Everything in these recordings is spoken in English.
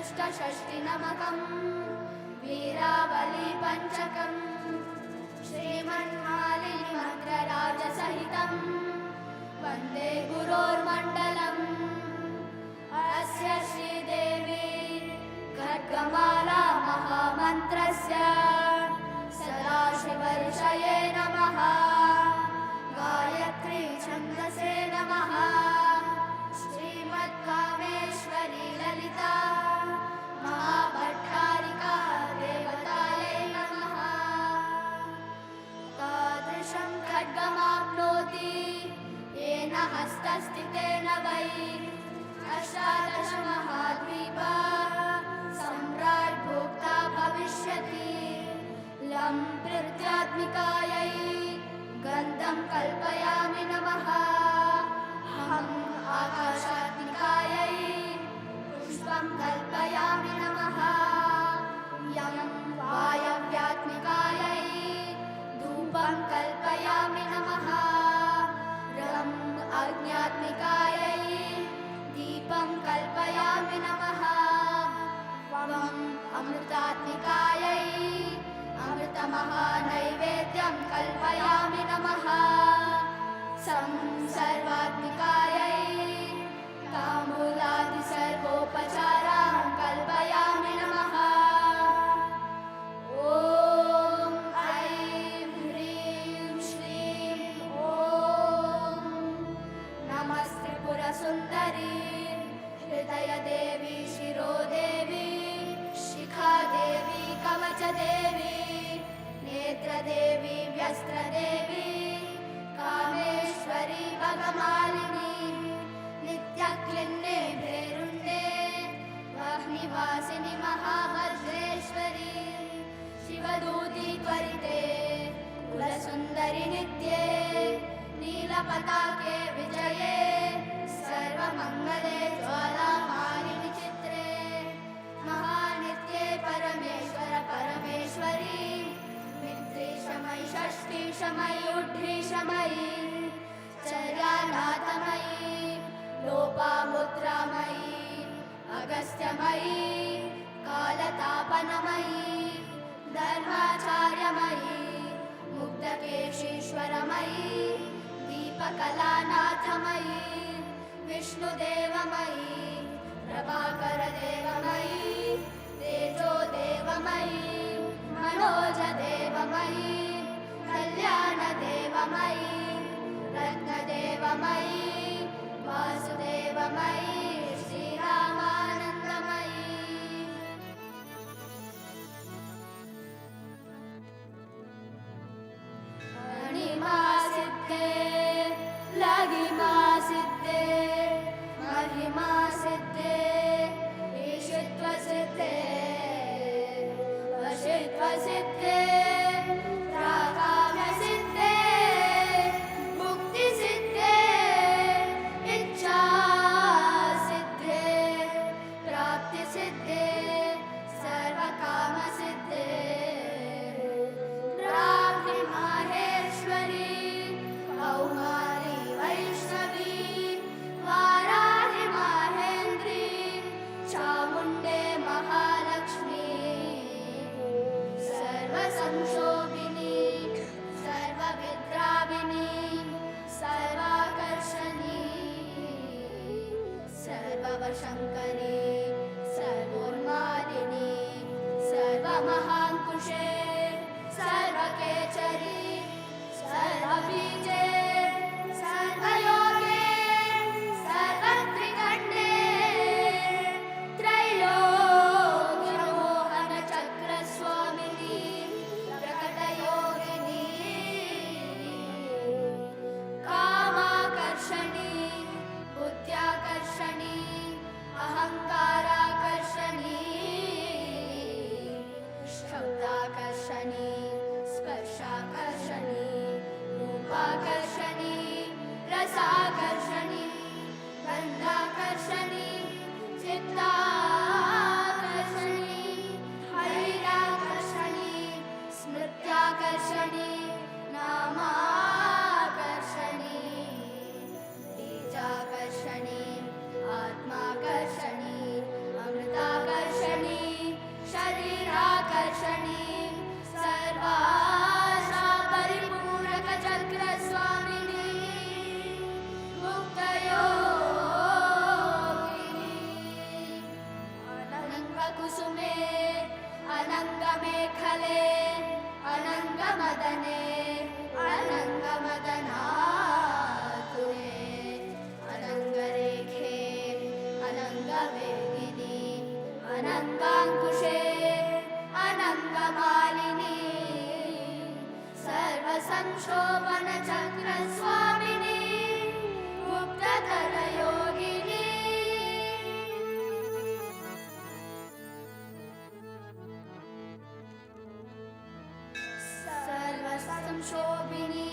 दुष्टषष्टिनमकं वीरावली पञ्चकं श्रीमन्मालिनी मन्त्रराजसहितं वन्दे गुरोर्मण्डलम्। अस्य श्रीदेवी खड्गमाला महामन्त्रस्य सदाशिवऋषये नमः। गायत्री छन्दसे नमः। श्रीमत्कामेश्वरी ललिता महाभट्टारिका देवतायै नमः। तादृशं खड्गमाप्नोति येन हस्तस्थितेन वै अष्टादश महाद्वीपा सम्राट् भोक्ता भविष्यति। लं पृथ्व्यात्मिकायै गन्धं कल्पयामि नमः। अहम् आकाशात्मिकायै पुष्पं कल्पयामि नमः। यं वायव्यात्मिकायै धूपं कल्पयामि नमः। रं अग्न्यात्मिकायै दीपं कल्पयामि नमः। वं अमृतात्मिकायै अमृतमहानैवेद्यं कल्पयामि नमः। सं सर्वात्मिकायै ताम्बूलादि सर्वोपचारान् कल्पयामि नमः। ॐ ऐं ह्रीं श्रीं ॐ नमस्त्रिपुरसुन्दरी हृदयदेवी शिरोदेवी शिखादेवी कवचदेवी नेत्रदेवी व्यस्त्रदेवी कामेश्वरी भगमालिनी नित्यक्लिन्ने भैरुण्डे वाग्निवासिनि महाभद्रेश्वरी शिवदूती त्वरिते कुलसुन्दरि नित्ये नीलपताके विजये सर्वमङ्गले ज्वालामालिनि चित्रे महानित्ये परमेश्वर परमेश्वरी मित्रीशमयि षष्ठीशमयि उड्ढीशमयि चर्यानाथमयि लोपामुद्रामयि अगस्त्यमयि कालतापनमयि धर्माचार्यमयि मुक्तकेशीश्वरमयि दीपकलानाथमयि विष्णुदेवमयि प्रभाकरदेवमयि तेजोदेवमयि मनोजदेवमयि कल्याणदेवमयि रत्नदेवमयि वासुदेवमयि श्रीरामानन्दमयि। अणिमा सिद्धे लघिमा सिद्धे महिमा सिद्धे ईशित्व सिद्धे वशित्व सिद्धे प्राकाम्य सिद्धे मुक्ति सिद्धे इच्छा सिद्धे प्राप्ति सिद्धे सर्वकाम सिद्धे प्राप्ति माहेश्वरी कौमारी वैष्णवी वाराहि माहेन्द्री चामुण्डे महालक्ष्मी सर्वसंशोभिनी सर्वविद्राविणी सर्वाकर्षणी सर्ववशङ्करी सर्वोन्मादिनी सर्वमहाङ्कुशे सर्वकेचरी सर्वबीजे सर्वयोगे सर्वत्रिकण्डे त्रैलोक्यमोहनचक्रस्वामिनी प्रकटयोगिनी कामाकर्षणी बुद्ध्याकर्षणी संशोभन चक्र स्वामिनी गुप्तधर योगिनी सर्व संशोभिनी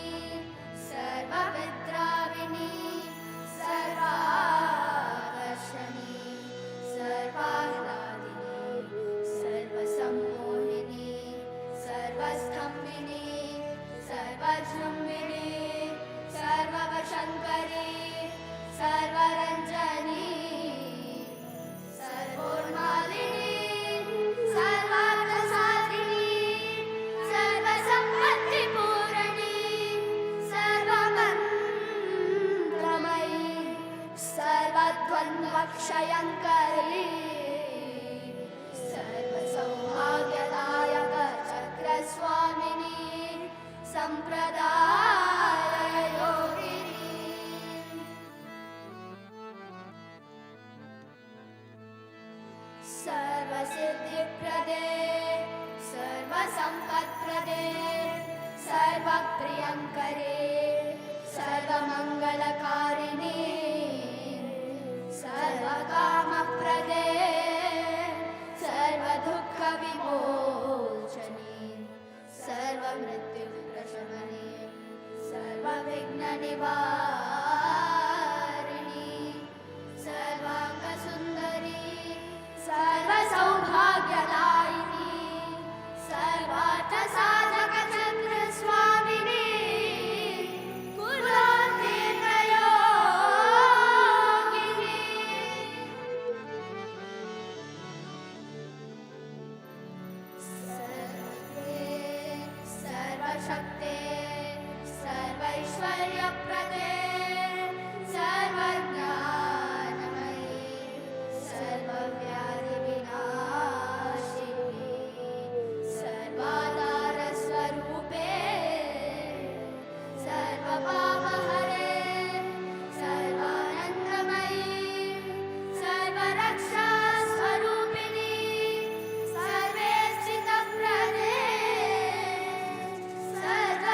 सर्वविद्राविनी सर्वाकर्षणी सर्वाह्लादिनी सर्वसम्मोहिनी सर्वस्थम्भिनी सर्वजृम्भिणी सर्ववशङ्करी सर्वरञ्जनी सर्वोन्मालिनी सर्वार्थसाधिनी सर्वसम्पत्तिपूरणी सर्वमन्त्रमयी सर्वद्वन्द्वक्षयङ्करी सर्वसौभाग्यदायक चक्रस्वामिनी सम्प्रदाय योगिनी सर्वसिद्धिप्रदे सर्वसम्पत्प्रदे सर्वप्रियङ्करे सर्वमङ्गलकारिणी सर्वकामप्रदे सर्वदुःखविमोचनी सर्वमृत्युप्रशमने सर्वविघ्ननिवारिणी सर्वाङ्गसुन्दरी सर्वसौभाग्यदायिनी सर्वार्थसाधक चक्रस्वामिनी कुलोत्तीर्णयोगिनी सर्वशक्ते सर्वैश्वर्यप्रदे सर्वज्ञानमयी सर्वव्याधिविनाशिनी सर्वाधारस्वरूपे सर्वपापहरे सर्वानन्दमयी सर्वरक्षास्वरूपिणी सर्वे स्थितप्रदे सर्व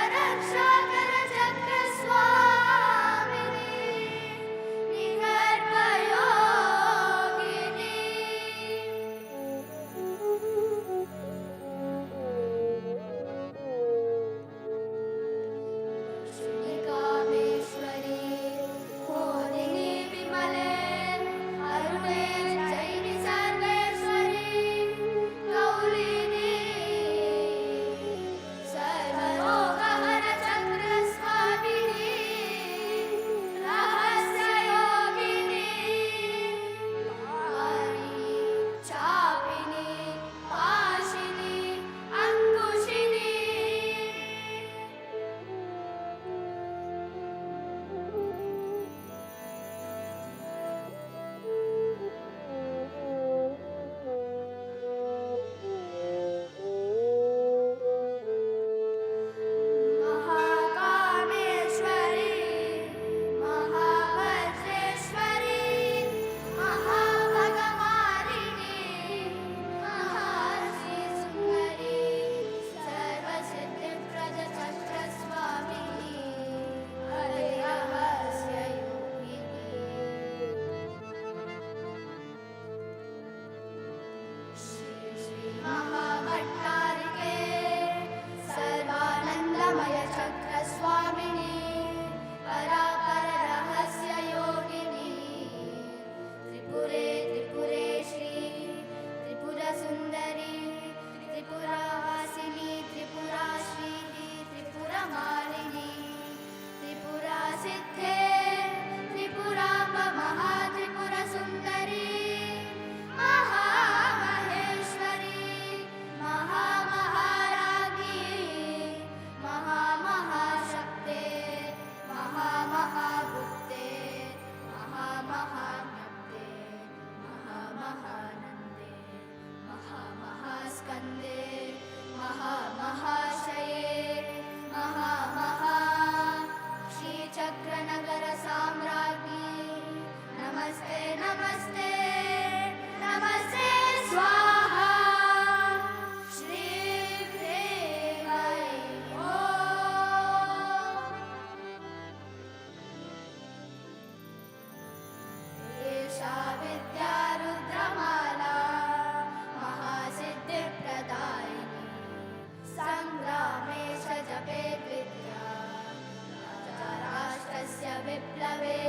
विप्लवे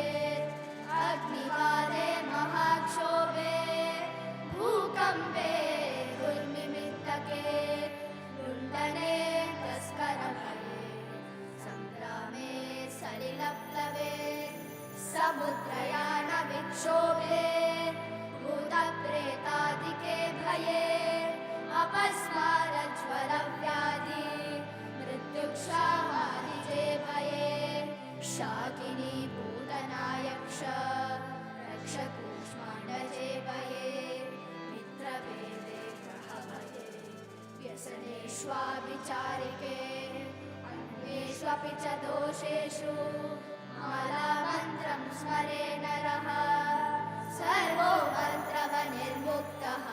अग्निकाले महाक्षोभे भूकम्पे दुर्मिमित्तके लुण्ठने तस्करभये सङ्ग्रामे सलिलप्लवे समुद्रयानविक्षोभे भूतप्रेतादिके भये अपस्मारज्वलव्याधि मृत्युक्षामादिजे भये शाकिनी पूतनायक्ष रक्षकूष्माण्डजे भये मित्रभेदे ग्रहभये व्यसनेष्वाभिचारिके अन्येष्वपि च दोषेषु मालामन्त्रं स्मरे नरः सर्वो मन्त्रवनिर्मुक्तः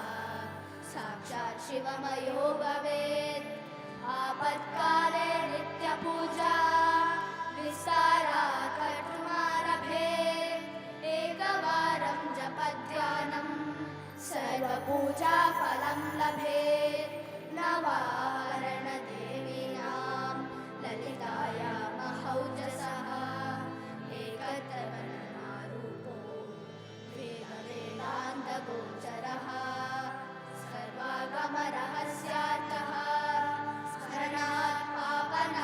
साक्षात् शिवमयो भवेत् आपत्काले नित्यपूजा विस्तारा कर्तुमारभे एकवारं जपध्यानं सर्वपूजा फलं लभेत् नवारणदेवीनां ललिताया महौजसः एकत्रवननारूपो वेदवेदान्तगोचरः सर्वागमरहस्यार्थः स्मरणात् पापना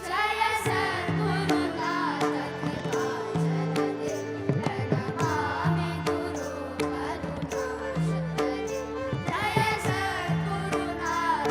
जय सद्गुरुनाथ कृपाचलते प्रणमामि गुरु करुणाशरते जय सद्गुरुनाथ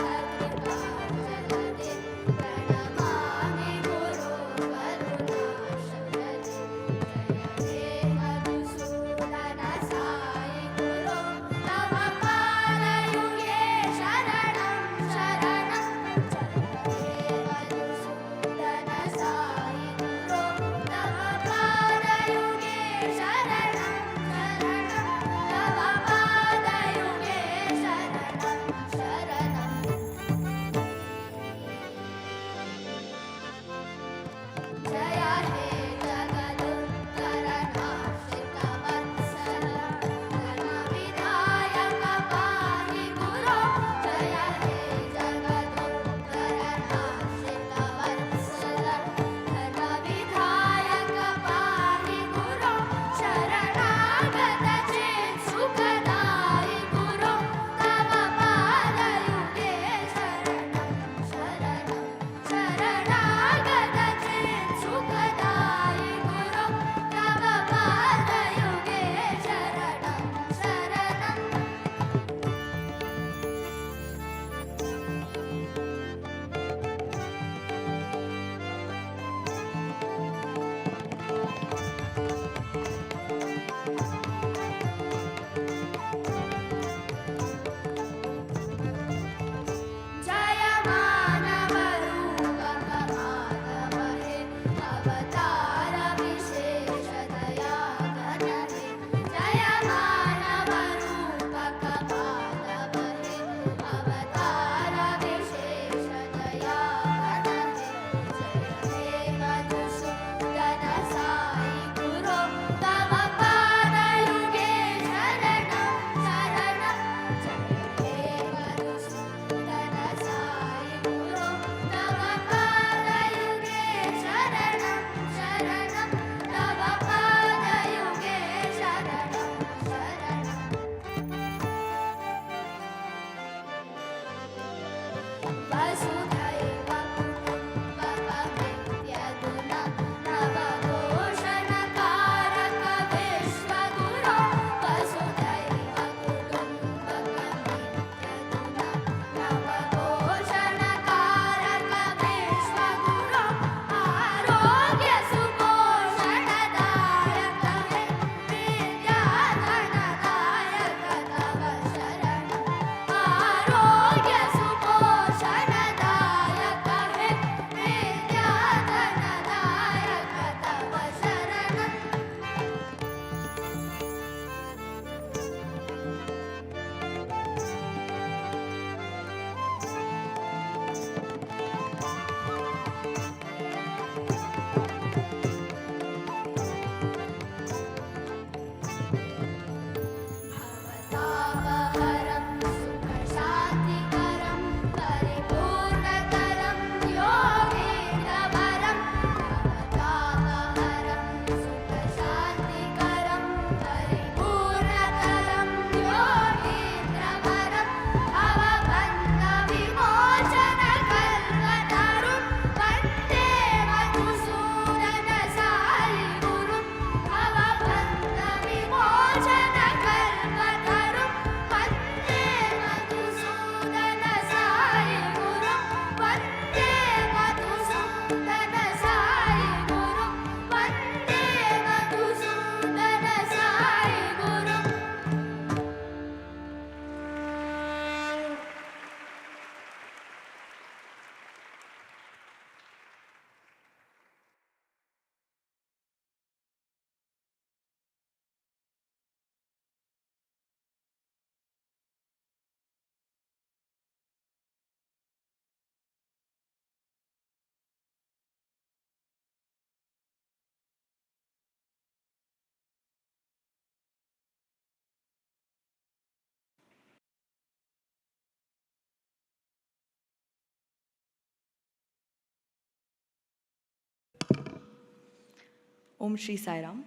Om Shri Sai Ram,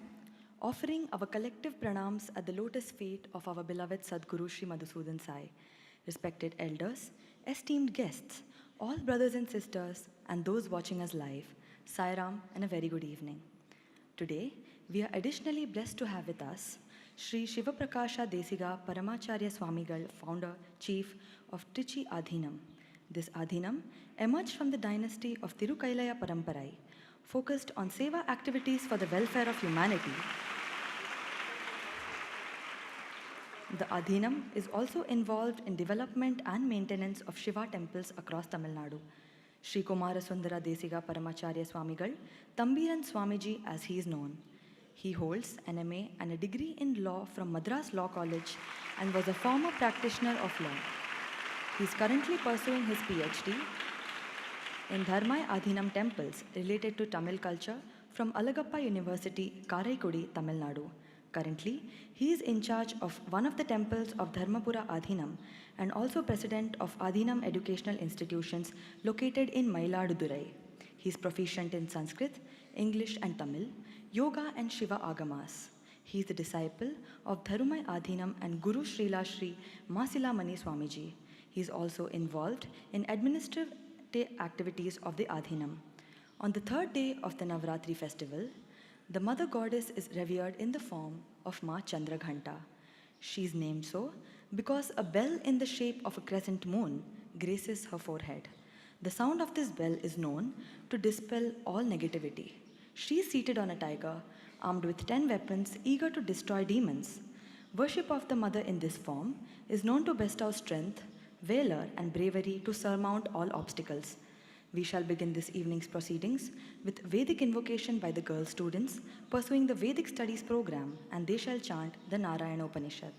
offering our collective pranams at the lotus feet of our beloved Sadguru Shri Madhusudan Sai, respected elders, esteemed guests, all brothers and sisters, and those watching us live, Sai Ram and a very good evening. Today, we are additionally blessed to have with us Sri Shivaprakasha Desiga Paramacharya Swamigal, founder, chief of Trichy Adhinam. This Adhinam emerged from the dynasty of Tirukailaya Paramparai, focused on seva activities for the welfare of humanity. The Adhinam is also involved in development and maintenance of Shiva temples across Tamil Nadu. Sri Kumara Sundara Desiga Paramacharya Swamigal, Tambiran Swamiji as he is known. He holds an MA and a degree in law from Madras Law College and was a former practitioner of law. He is currently pursuing his PhD in Dharmai Adhinam temples related to Tamil culture from Alagappa University, Karaikudi, Tamil Nadu. Currently, he is in charge of one of the temples of Dharmapura Adhinam and also president of Adhinam educational institutions located in Mailadurai. He is proficient in Sanskrit, English and Tamil, yoga and Shiva Agamas. He is the disciple of Dharumai Adhinam and Guru Srila Sri Masila Mani Swamiji. He is also involved in administrative activities of the Adhinam. On the third day of the Navaratri festival, the mother goddess is revered in the form of Ma Chandraghanta. She is named so because a bell in the shape of a crescent moon graces her forehead. The sound of this bell is known to dispel all negativity. She is seated on a tiger, armed with 10 weapons, eager to destroy demons. Worship of the mother in this form is known to bestow strength, valor, and bravery to surmount all obstacles. We shall begin this evening's proceedings with Vedic invocation by the girl students pursuing the Vedic studies program, and they shall chant the Narayana Upanishad.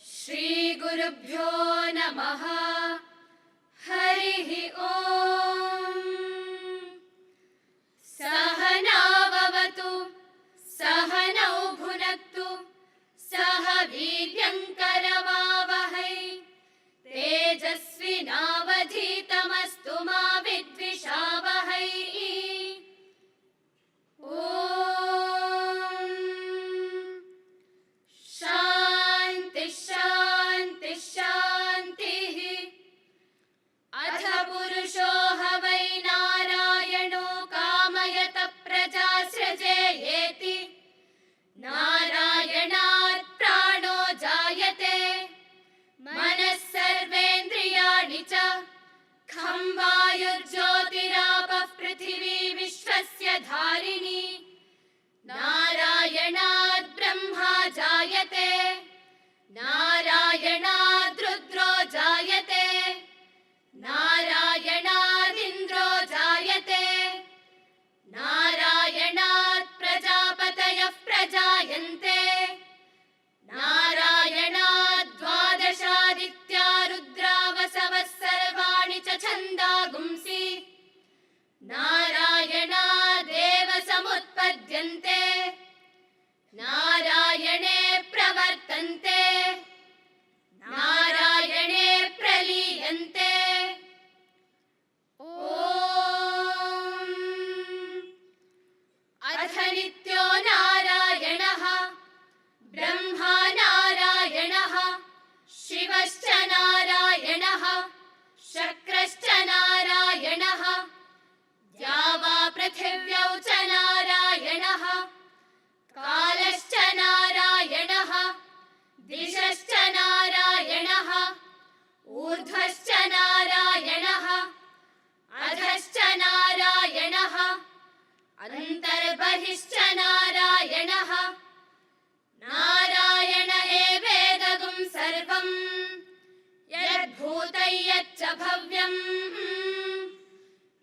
Shri Gurubhyo Namaha Harihi Om Sahana Vavatu Sahanau Bhunaktu Saha Viryankaravavahai Tejasvinavadhitamastu ma vidvishavahai Om Shanti Shanti Shanti Atha Purusho Havai Narayano Kamayata Praja Srajayeti Narayanat Prano Jayate Manas Sarvendriyani Cha Kham Vayurjyotirapah Prithvi Vishwasya Dharini Narayanat Brahma Jayate Narayanat Rudro Jayate Narayanat Indro Jayate Narayanat Prajapatayah Prajayante Narayanat Dvadashaditya Rudra Vasavas Sarvani Cha Chanda Gumsi Narayana Deva Samutpadyante Narayane Pravartante Narayane Praliyante Om Atha Nityo Narayanah Brahma Narayanah Shivascha Narayanah Shakrascha Narayanah Dyava Prithivyau Cha Narayanah Kalascha Narayanah Dishascha Narayanah Urdhvascha Narayanah Adhascha Narayanah Antarbahishcha Narayanah Narayana Evedagum Sarvam नित्यम्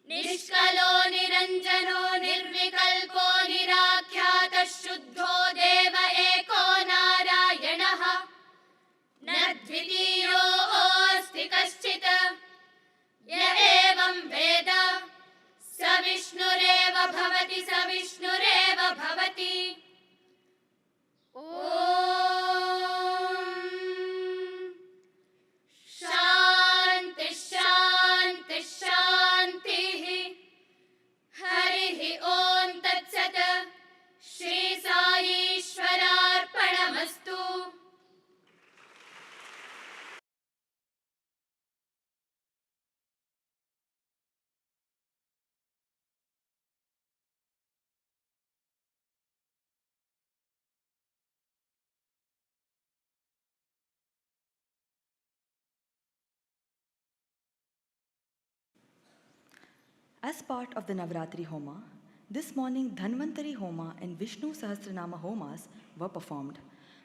निष्कलो निरञ्जनो निर्विकल्पो निराख्यातः शुद्धो देव एको नारायणः न द्वितीयोऽस्ति कश्चित् य एवं वेद स विष्णुरेव भवति स विष्णुरेव भवति। ॐ शान्ति शान्ति शान्तिः। हरिः ॐ तत्सत्। Shri साईश्वरार्पणमस्तु। As part of the Navaratri Homa, this morning Dhanvantari Homa and Vishnu Sahasranama Homas were performed.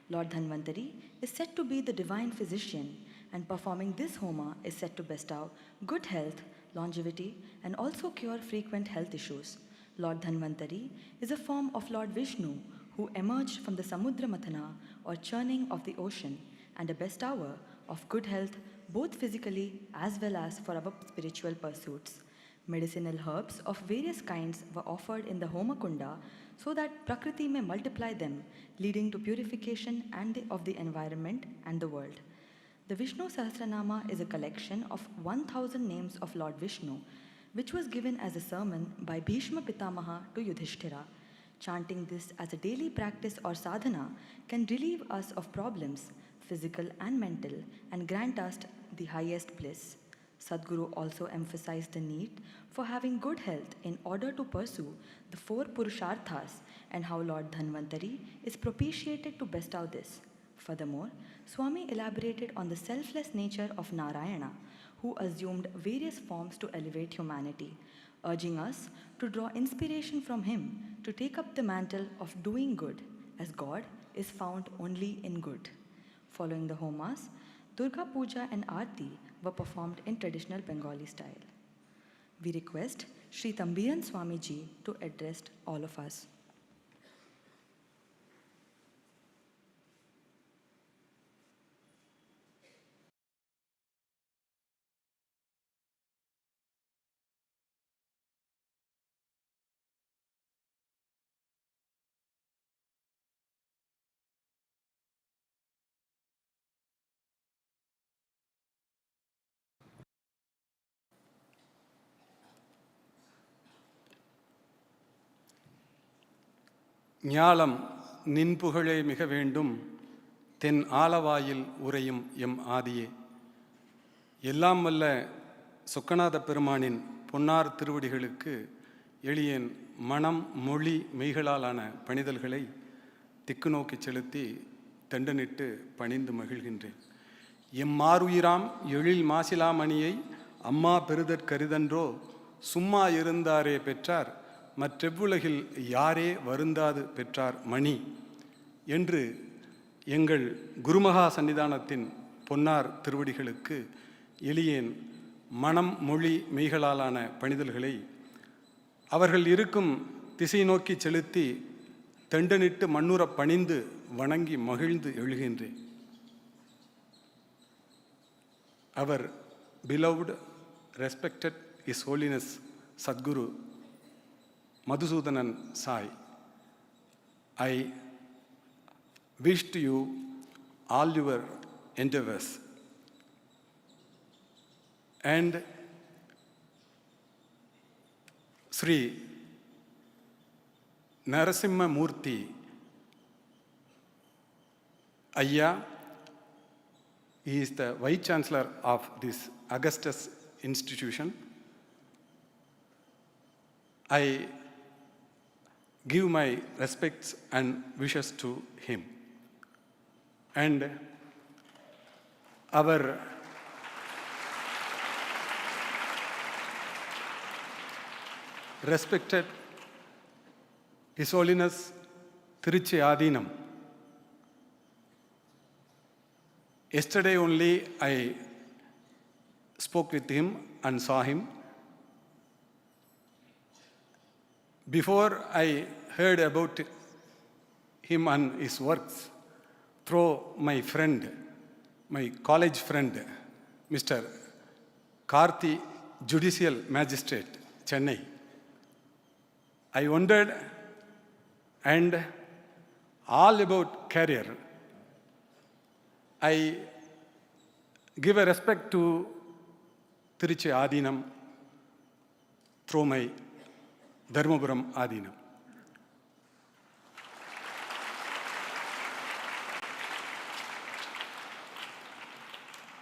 Lord Dhanvantari is said to be the divine physician, and performing this Homa is said to bestow good health, longevity, and also cure frequent health issues. Lord Dhanvantari is a form of Lord Vishnu who emerged from the Samudra Mathana or churning of the ocean, and a bestower of good health both physically as well as for our spiritual pursuits. Medicinal herbs of various kinds were offered in the Homa Kunda so that Prakriti may multiply them, leading to purification of the environment and the world. The Vishnu Sahasranama is a collection of 1000 names of Lord Vishnu, which was given as a sermon by Bhishma Pitamaha to Yudhishthira. Chanting this as a daily practice or sadhana can relieve us of problems, physical and mental, and grant us the highest bliss. Sadhguru also emphasized the need for having good health in order to pursue the 4 Purusharthas and how Lord Dhanvantari is propitiated to bestow this. Furthermore, Swami elaborated on the selfless nature of Narayana, who assumed various forms to elevate humanity, urging us to draw inspiration from him to take up the mantle of doing good, as God is found only in good. Following the Homas, Durga Puja and Aarti were performed in traditional Bengali style. We request Sri Tambiran Swamiji to address all of us. ஞாலம் நின்புகழே மிக வேண்டும் தென் ஆலவாயில் உறையும் M ஆதியே. எல்லாம் வல்ல சொக்கநாத பெருமானின் பொன்னார் திருவடிகளுக்கு எளியேன் மனம் மொழி மெய்களாலான பணிதல்களை திக்கு நோக்கி செலுத்தி தண்டனிட்டு பணிந்து மகிழ்கின்றேன். எம்மாருயிராம் எழில் மாசிலாமணியை அம்மா பெறுதற்கரிதன்றோ சும்மா இருந்தாரே பெற்றார் மற்றெவ்வுலகில் யாரே வருந்தாது பெற்றார் மணி என்று எங்கள் குருமகா சன்னிதானத்தின் பொன்னார் திருவடிகளுக்கு எளியேன் மனம் மொழி மெய்களாலான பணிதல்களை அவர்கள் இருக்கும் திசை நோக்கி செலுத்தி தெண்டனிட்டு மண்ணுற பணிந்து வணங்கி மகிழ்ந்து எழுகின்றேன். Our beloved, respected His Holiness Sadguru Madhusudan Sai, I wish to you all your endeavors and Sri Narasimha Murthy Ayya, he is the Vice Chancellor of this Augustus institution. I give my respects and wishes to him. And our respected His Holiness Tiruchi Adinam. Yesterday only I spoke with him and saw him. Before I heard about him and his works through my friend, my college friend, Mr. Karthi, Judicial Magistrate, Chennai. I wondered and all about career. I give a respect to Tiruchi Adinam through my Dharmapuram Adinam.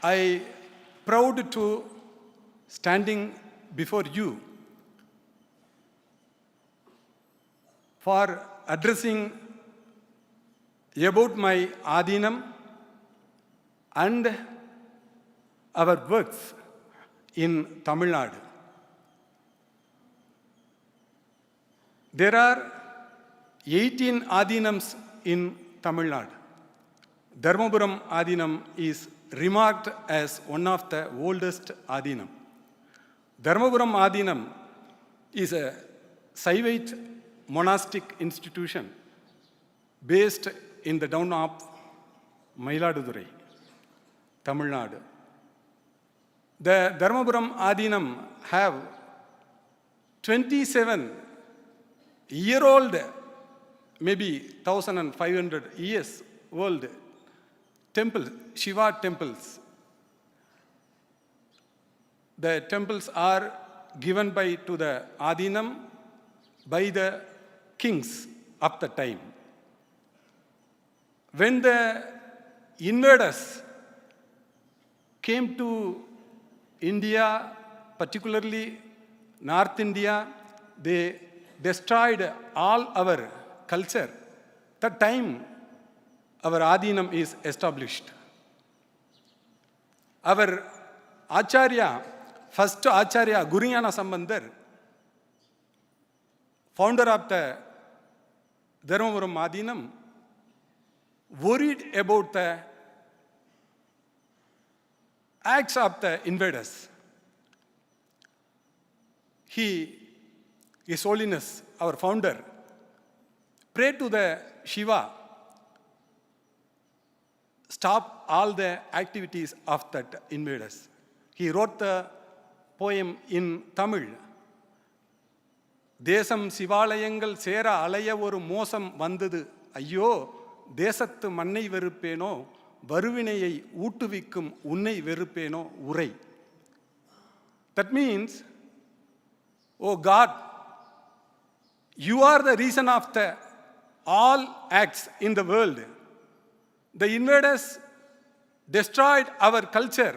I proud to standing before you for addressing about my Adinam and our works in Tamil Nadu. There are 18 Adinams in Tamil Nadu. Dharmapuram Adinam is remarked as one of the oldest Adinam. Dharmapuram Adinam is a Saivite monastic institution based in the town of Mayiladurai, Tamil Nadu. The Dharmapuram Adinam have 27-year-old, maybe 1,500 years old temple, Shiva temples. The temples are given to the Adinam by the kings of the time. When the invaders came to India, particularly North India, they destroyed all our culture. That time, our Adinam is established. Our Acharya, first Acharya, Guriyana Sambandar, founder of the Dharmapuram Adinam, worried about the acts of the invaders. His Holiness, our founder, prayed to the Shiva, stop all the activities of that invaders. He wrote the poem in Tamil. தேசம் சிவாலயங்கள் சேர அலைய ஒரு மோசம் வந்தது ஐயோ தேசத்து மண்ணை வெறுப்பேனோ வருவினையை ஊட்டுவிக்கும் உன்னை வெறுப்பேனோ உரை. That means, oh God, you are the reason of the all acts in the world. The invaders destroyed our culture.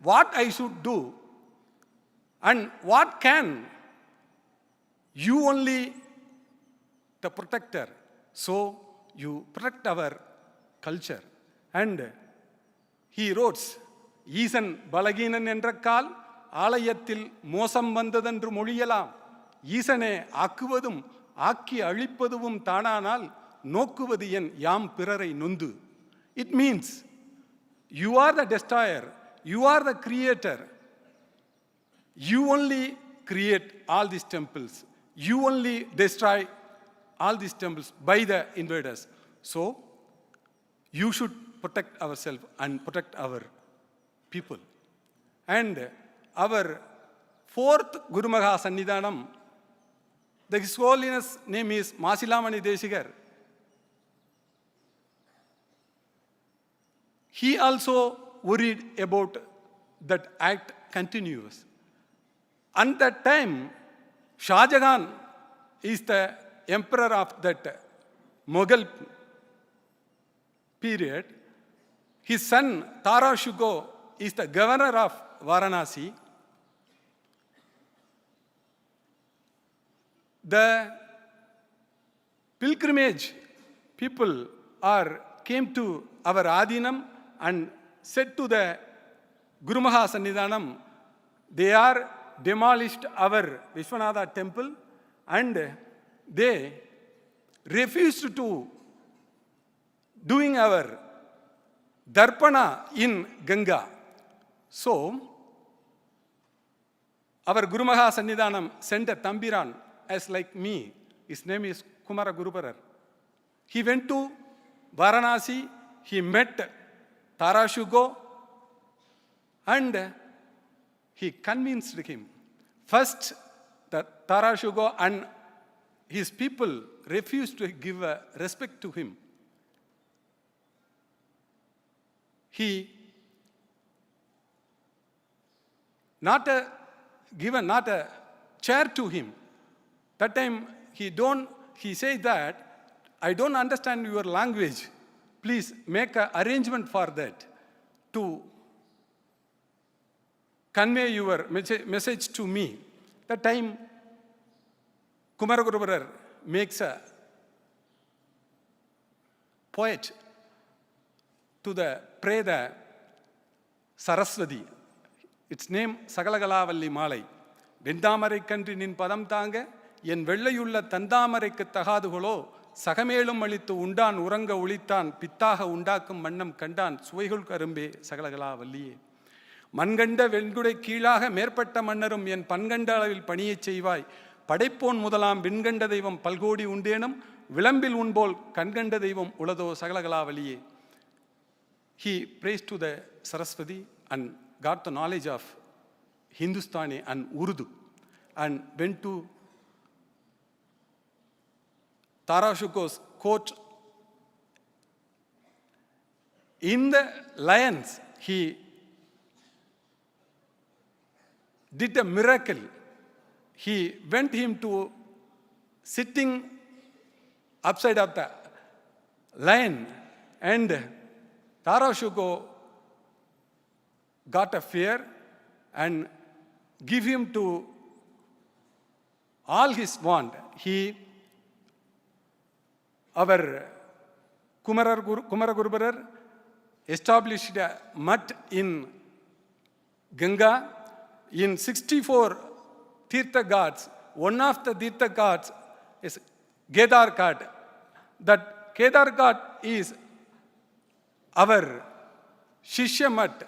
What I should do and what can you only the protector, so you protect our culture. And he wrote, ஈசன் பலகீனன் என்ற கால் ஆலயத்தில் மோசம் வந்ததென்று மொழியலாம் ஈசனே ஆக்குவதும் ஆக்கி அழிப்பதும் தானானால் நோக்குவது என் யாம் பிறரை நொந்து. It means you are the destroyer, you are the creator. You only create all these temples. You only destroy all these temples by the invaders. So, you should protect ourselves and protect our people. And our fourth Guru Maha Sannidhanam, His Holiness name is Masilamani Desigar. He also worried about that act continues. At that time, Shah Jahan is the emperor of that Mughal period. His son Tara Shugo is the governor of Varanasi. The pilgrimage people came to our Adinam and said to the Guru Maha Sannidhanam, they are demolished our Vishwanatha temple and they refused to doing our Darpana in Ganga. So, our Gurumaha Sannidhanam sent a Tambiran as like me. His name is Kumara Guruparar. He went to Varanasi, he met Tarashugo, and he convinced him. First, the Tarashugo and his people refused to give respect to him. He not a chair to him. That time he said that, I don't understand your language. Please make an arrangement for that to convey your message to me. That time Kumaraguruvarar makes a poet to pray the Saraswati. Its name Sagalagalavalli Malai. Vendamarai kandri nin padam tanga, yen vellayulla tandamareikku thagathugalo, சகமேலும் அளித்து உண்டான் உறங்க ஒளித்தான் பித்தாக உண்டாக்கும் மன்னம் கண்டான் சுவைகுள் கரும்பே சகலகலா வல்லியே மண்கண்ட வெண்குடை கீழாக மேற்பட்ட மன்னரும் என் பன்கண்ட அளவில் பணியைச் செய்வாய் படைப்போன் முதலாம் விண்கண்ட தெய்வம் பல்கோடி உண்டேனும் விளம்பில் உன்போல் கண்கண்ட தெய்வம் உளதோ சகலகலா வல்லியே. He prays to the Saraswati and got the knowledge of Hindustani and Urdu and went to Tarashuko's court. In the lions, he did a miracle. He went him to sitting upside of the lion, and Tarashuko got a fear and give him to all his want. Our Kumaragurubarar established a mutt in Ganga. In 64 Tirtha Ghats, one of the Tirtha Ghats is Kedar Ghat. That Kedar Ghat is our Shishya mutt,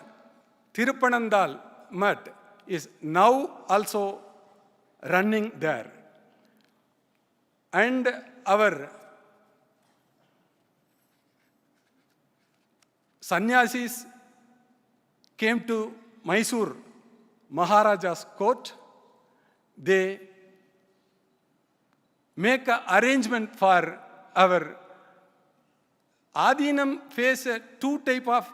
Tirupanandal mutt is now also running there. And our sannyasis came to Mysore Maharaja's court. They make an arrangement for our Adinam face two type of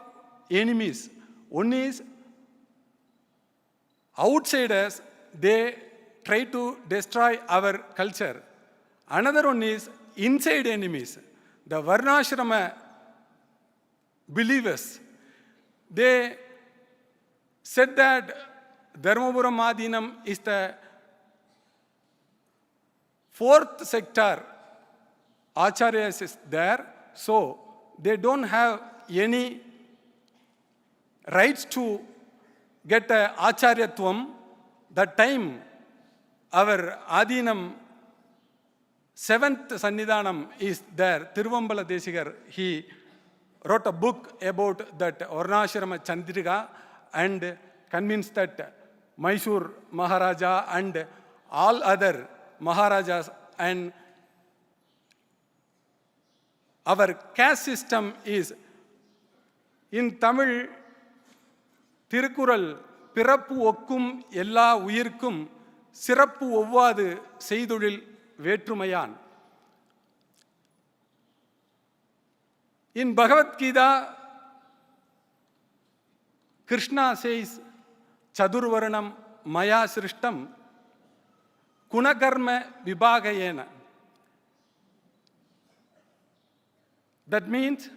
enemies. One is outsiders, they try to destroy our culture. Another one is inside enemies, the Varnashrama believers. They said that Dharmapuram Adinam is the fourth sector. Acharyas is there, so they don't have any rights to get a Acharyatvam. That time, our Adinam, seventh Sannidhanam is there. Tiruvambala Desigar, he wrote a book about that Varnashrama Chandrika and convinced that Mysore Maharaja and all other Maharajas and our caste system is in Tamil Tirukural பிறப்பு ஒக்கும் எல்லா உயிர்க்கும் சிறப்பு ஒவ்வாது செய்தொழில் வேற்றுமையான். In Bhagavad Gita, Krishna says, Chadurvaranam Maya Srishtam Kunakarma Vibhagayena. That means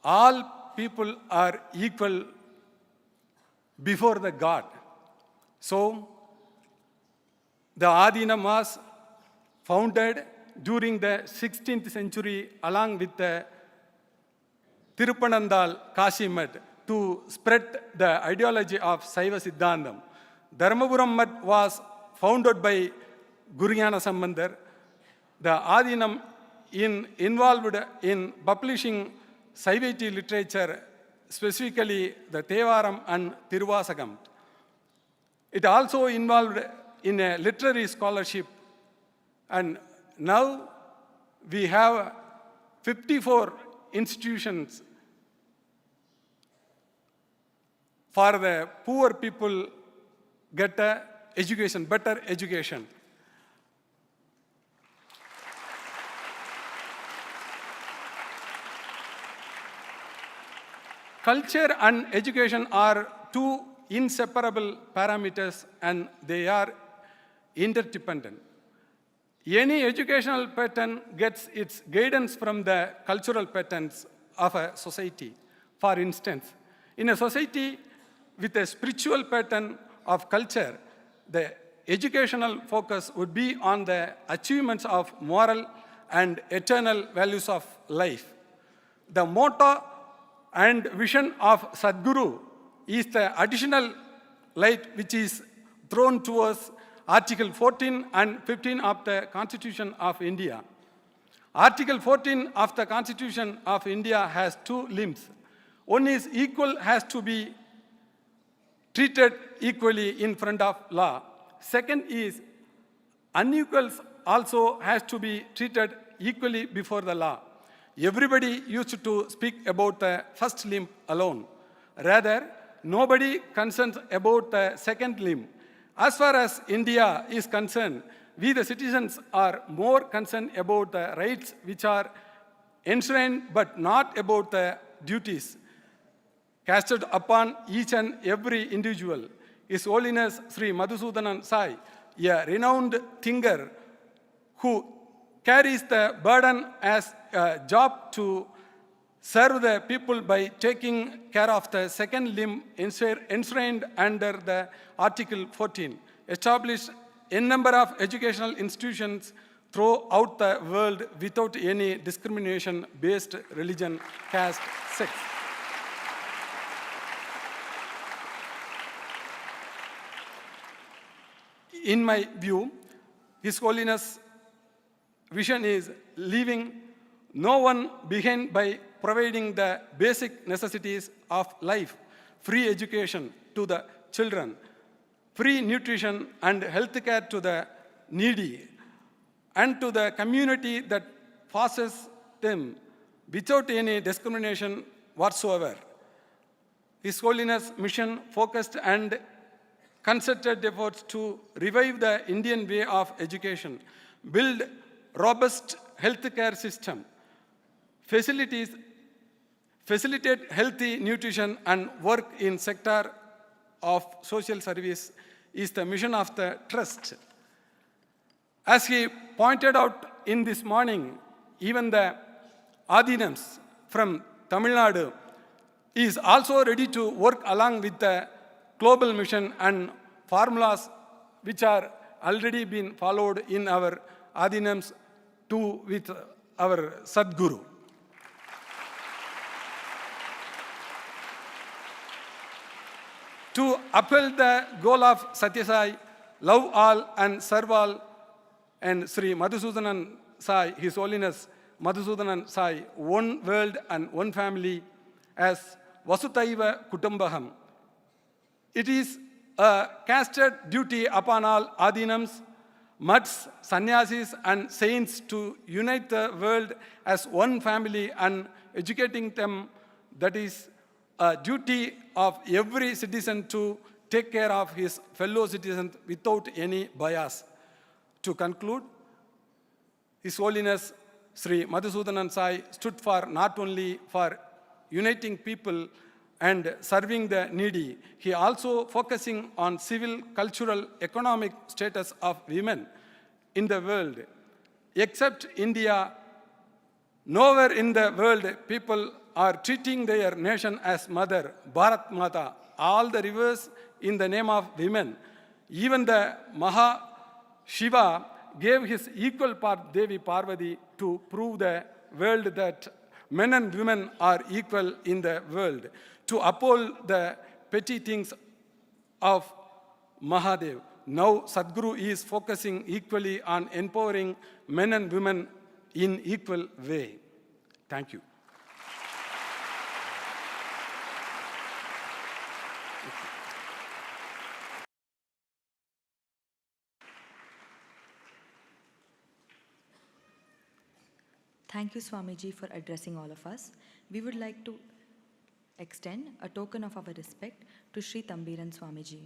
all people are equal before the God. So, the Adinam was founded during the 16th century along with the Tirupanandal Kashimat to spread the ideology of Saiva Siddhantam. Dharmapuram Mutt was founded by Gurunyana Sambandar. The Adinam involved in publishing Saivati literature, specifically the Tevaram and Tiruvasakam. It also involved in a literary scholarship, and now we have 54 institutions for the poor people get a education, better education. Culture and education are two inseparable parameters and they are interdependent. Any educational pattern gets its guidance from the cultural patterns of a society. For instance, in a society with a spiritual pattern of culture, the educational focus would be on the achievements of moral and eternal values of life. The motto and vision of Sadhguru is the additional light which is thrown towards Article 14 and 15 of the Constitution of India. Article 14 of the Constitution of India has two limbs. One is equal has to be treated equally in front of law. Second is unequals also has to be treated equally before the law. Everybody used to speak about the first limb alone. Rather, nobody concerns about the second limb. As far as India is concerned, we the citizens are more concerned about the rights which are enshrined but not about the duties casted upon each and every individual. His Holiness Sri Madhusudan Sai, a renowned thinker who carries the burden as a job to serve the people by taking care of the second limb enshrined under the Article 14, established a number of educational institutions throughout the world without any discrimination based religion, caste, sex. In my view, His Holiness' vision is leaving no one behind by providing the basic necessities of life, free education to the children, free nutrition and health care to the needy, and to the community that passes them without any discrimination whatsoever. His Holiness' mission focused and concerted efforts to revive the Indian way of education, build robust healthcare system, facilitate healthy nutrition and work in sector of social service is the mission of the trust. As he pointed out in this morning, even the Adinams from Tamil Nadu is also ready to work along with the global mission and formulas which are already been followed in our Adinams too with our Sadhguru. To uphold the goal of Sathya Sai, love all and serve all, and Sri Madhusudan Sai, His Holiness Madhusudan Sai, one world and one family as Vasudhaiva Kutumbakam. It is a casted duty upon all Adinams, mutts, sannyasis, and saints to unite the world as one family and educating them. That is a duty of every citizen to take care of his fellow citizens without any bias. To conclude, His Holiness Sri Madhusudan Sai stood for not only for uniting people and serving the needy, he also focusing on civil, cultural, economic status of women in the world. Except India, nowhere in the world people are treating their nation as mother, Bharat Mata, all the rivers in the name of women. Even the Maha Shiva gave his equal part Devi Parvati to prove the world that men and women are equal in the world, to uphold the petty things of Mahadev. Now Sadhguru is focusing equally on empowering men and women in equal way. Thank you. Thank you, Swamiji, for addressing all of us. We would like to extend a token of our respect to Sri Tambiran Swamiji.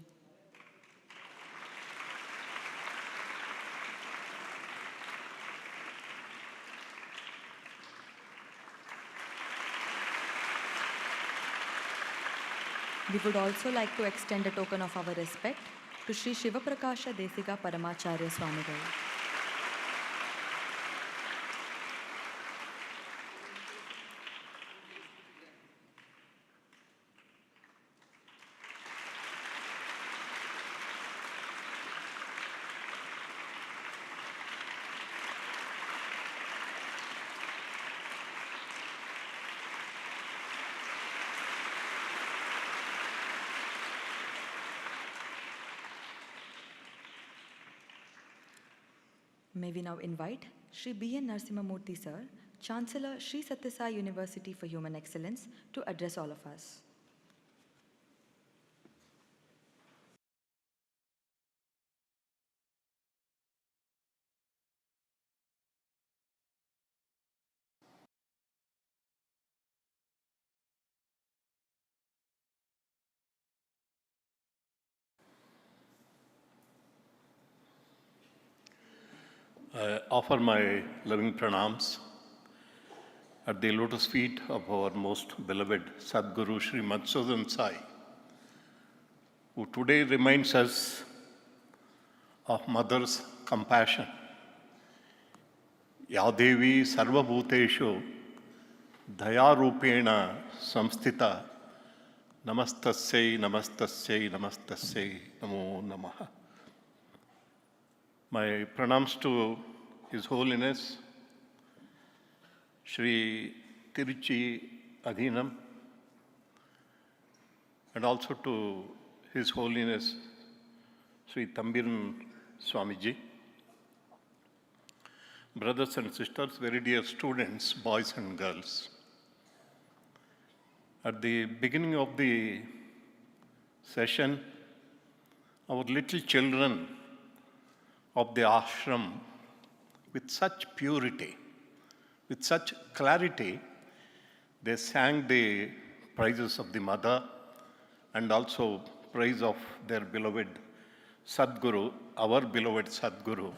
We would also like to extend a token of our respect to Sri Shivaprakasha Desika Paramacharya Swamigal. May we now invite Sri B.N. Narasimhamurthy Sir, Chancellor, Sri Sathya Sai University for Human Excellence, to address all of us. I offer my loving pranams at the lotus feet of our most beloved Sadguru Sri Madhusudan Sai, who today reminds us of Mother's compassion. Yadevi Sarvabhuteshu Dayarupena Samstita Namastasyai Namastasyai Namastasyai Namo Namaha. My pranams to His Holiness Sri Tiruchi Adhinam, and also to His Holiness Sri Tambiran Swamiji. Brothers and sisters, very dear students, boys and girls. At the beginning of the session, our little children of the ashram, with such purity, with such clarity, they sang the praises of the mother and also praise of their beloved Sadguru, our beloved Sadguru.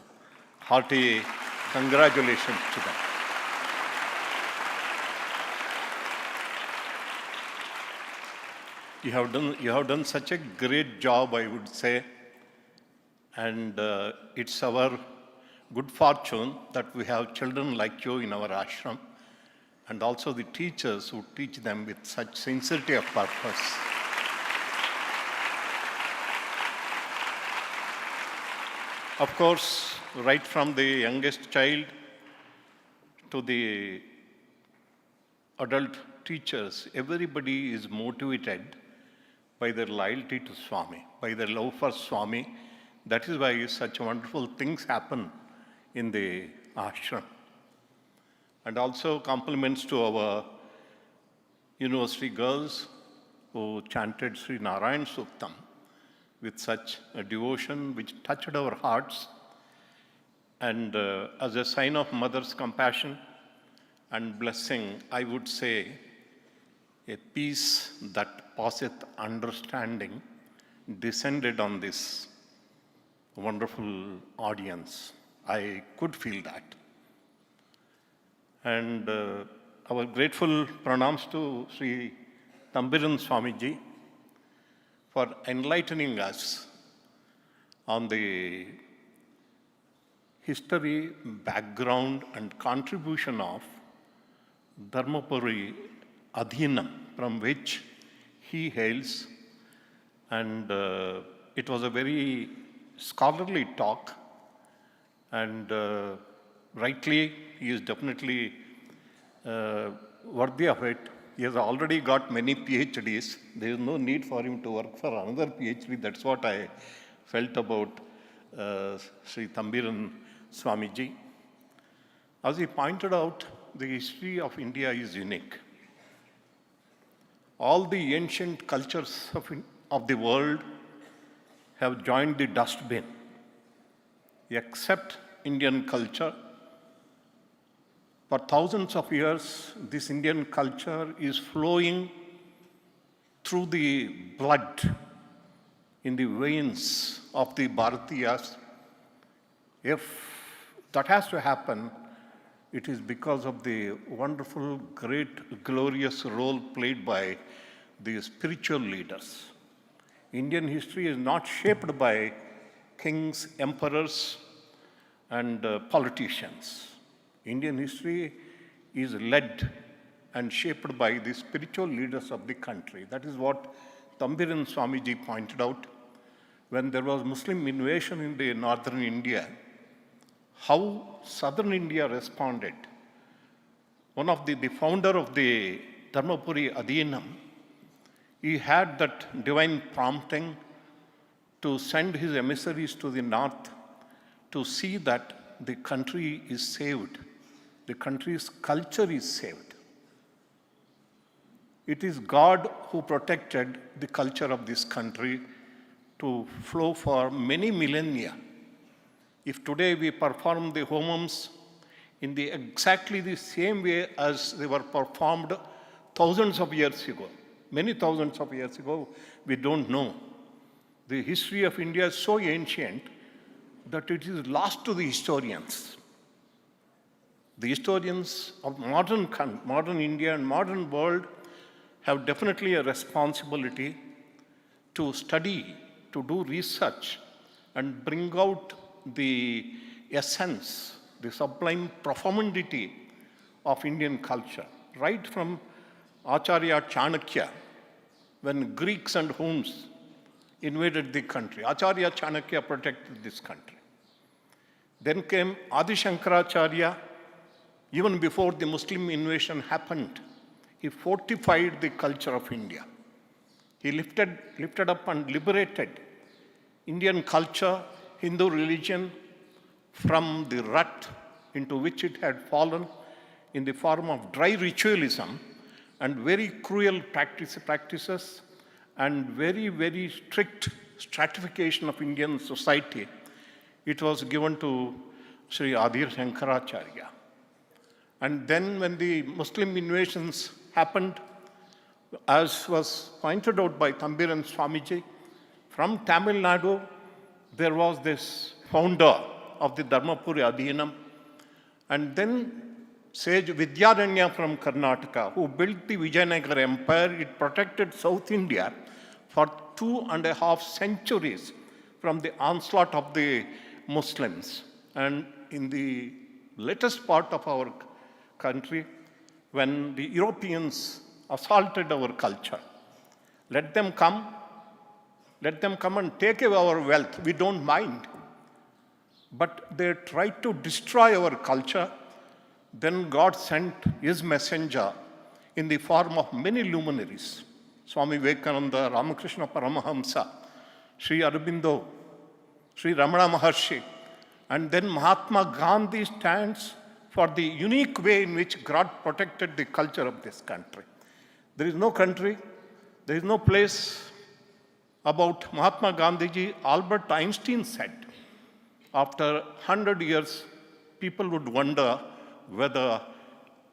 Hearty congratulations to them. You have done such a great job, I would say. And it's our good fortune that we have children like you in our ashram, and also the teachers who teach them with such sincerity of purpose. Of course, right from the youngest child to the adult teachers, everybody is motivated by their loyalty to Swami, by their love for Swami. That is why such wonderful things happen in the ashram. And also compliments to our university girls who chanted Sri Narayan Suktam with such a devotion which touched our hearts. And as a sign of mother's compassion and blessing, I would say a peace that passeth understanding descended on this wonderful audience. I could feel that. And our grateful pranams to Sri Tambiran Swamiji for enlightening us on the history, background, and contribution of Dharmapuri Adhinam, from which he hails. And it was a very scholarly talk, and rightly, he is definitely worthy of it. He has already got many PhDs. There is no need for him to work for another PhD. That's what I felt about Sri Tambiran Swamiji. As he pointed out, the history of India is unique. All the ancient cultures of the world have joined the dustbin, except Indian culture, For thousands of years, this Indian culture is flowing through the blood in the veins of the Bharatiyas. If that has to happen, it is because of the wonderful, great, glorious role played by the spiritual leaders. Indian history is not shaped by kings, emperors, and politicians. Indian history is led and shaped by the spiritual leaders of the country. That is what Tambiran Swamiji pointed out when there was Muslim invasion in the northern India, how southern India responded. One of the founder of the Dharmapuri Adhinam, he had that divine prompting to send his emissaries to the north to see that the country is saved, the country's culture is saved. It is God who protected the culture of this country to flow for many millennia. If today we perform the homams in exactly the same way as they were performed thousands of years ago, many thousands of years ago, we don't know. The history of India is so ancient that it is lost to the historians. The historians of modern India and modern world have definitely a responsibility to study, to do research, and bring out the essence, the sublime profundity of Indian culture, right from Acharya Chanakya, when Greeks and Huns invaded the country. Acharya Chanakya protected this country. Then came Adi Shankaracharya. Even before the Muslim invasion happened, he fortified the culture of India. He lifted up and liberated Indian culture, Hindu religion, from the rut into which it had fallen in the form of dry ritualism and very cruel practices and very, very strict stratification of Indian society. It was given to Sri Adi Shankaracharya. And then when the Muslim invasions happened, as was pointed out by Tambiran Swamiji, from Tamil Nadu, there was this founder of the Dharmapuri Adhinam, and then sage Vidyaranya from Karnataka, who built the Vijayanagara Empire. It protected South India for 2.5 centuries from the onslaught of the Muslims. And in the latest part of our country, when the Europeans assaulted our culture, let them come and take away our wealth. We don't mind. But they tried to destroy our culture. Then God sent his messenger in the form of many luminaries. Swami Vivekananda, Ramakrishna Paramahamsa, Sri Aurobindo, Sri Ramana Maharshi, and then Mahatma Gandhi stands for the unique way in which God protected the culture of this country. There is no country, there is no place. About Mahatma Gandhiji, Albert Einstein said, after 100 years, people would wonder whether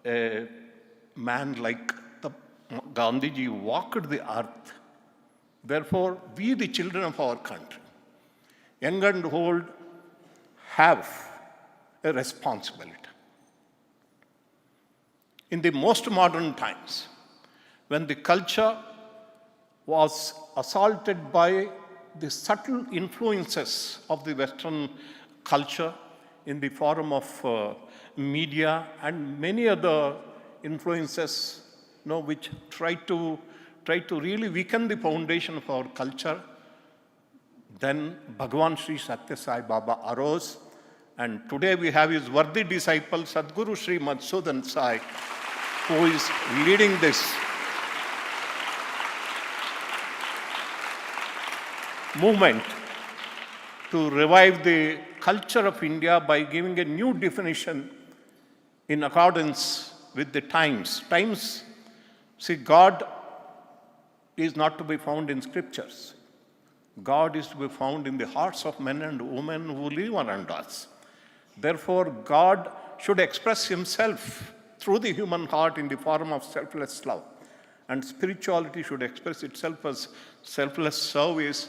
a man like Gandhiji walked the earth. Therefore, we, the children of our country, young and old, have a responsibility. In the most modern times, when the culture was assaulted by the subtle influences of the Western culture in the form of media and many other influences, which try to really weaken the foundation of our culture, then Bhagavan Sri Sathya Sai Baba arose, and today we have his worthy disciple Sadguru Sri Madhusudan Sai, who is leading this movement to revive the culture of India by giving a new definition in accordance with the times. See, God is not to be found in scriptures. God is to be found in the hearts of men and women who live around us. Therefore, God should express himself through the human heart in the form of selfless love. And spirituality should express itself as selfless service.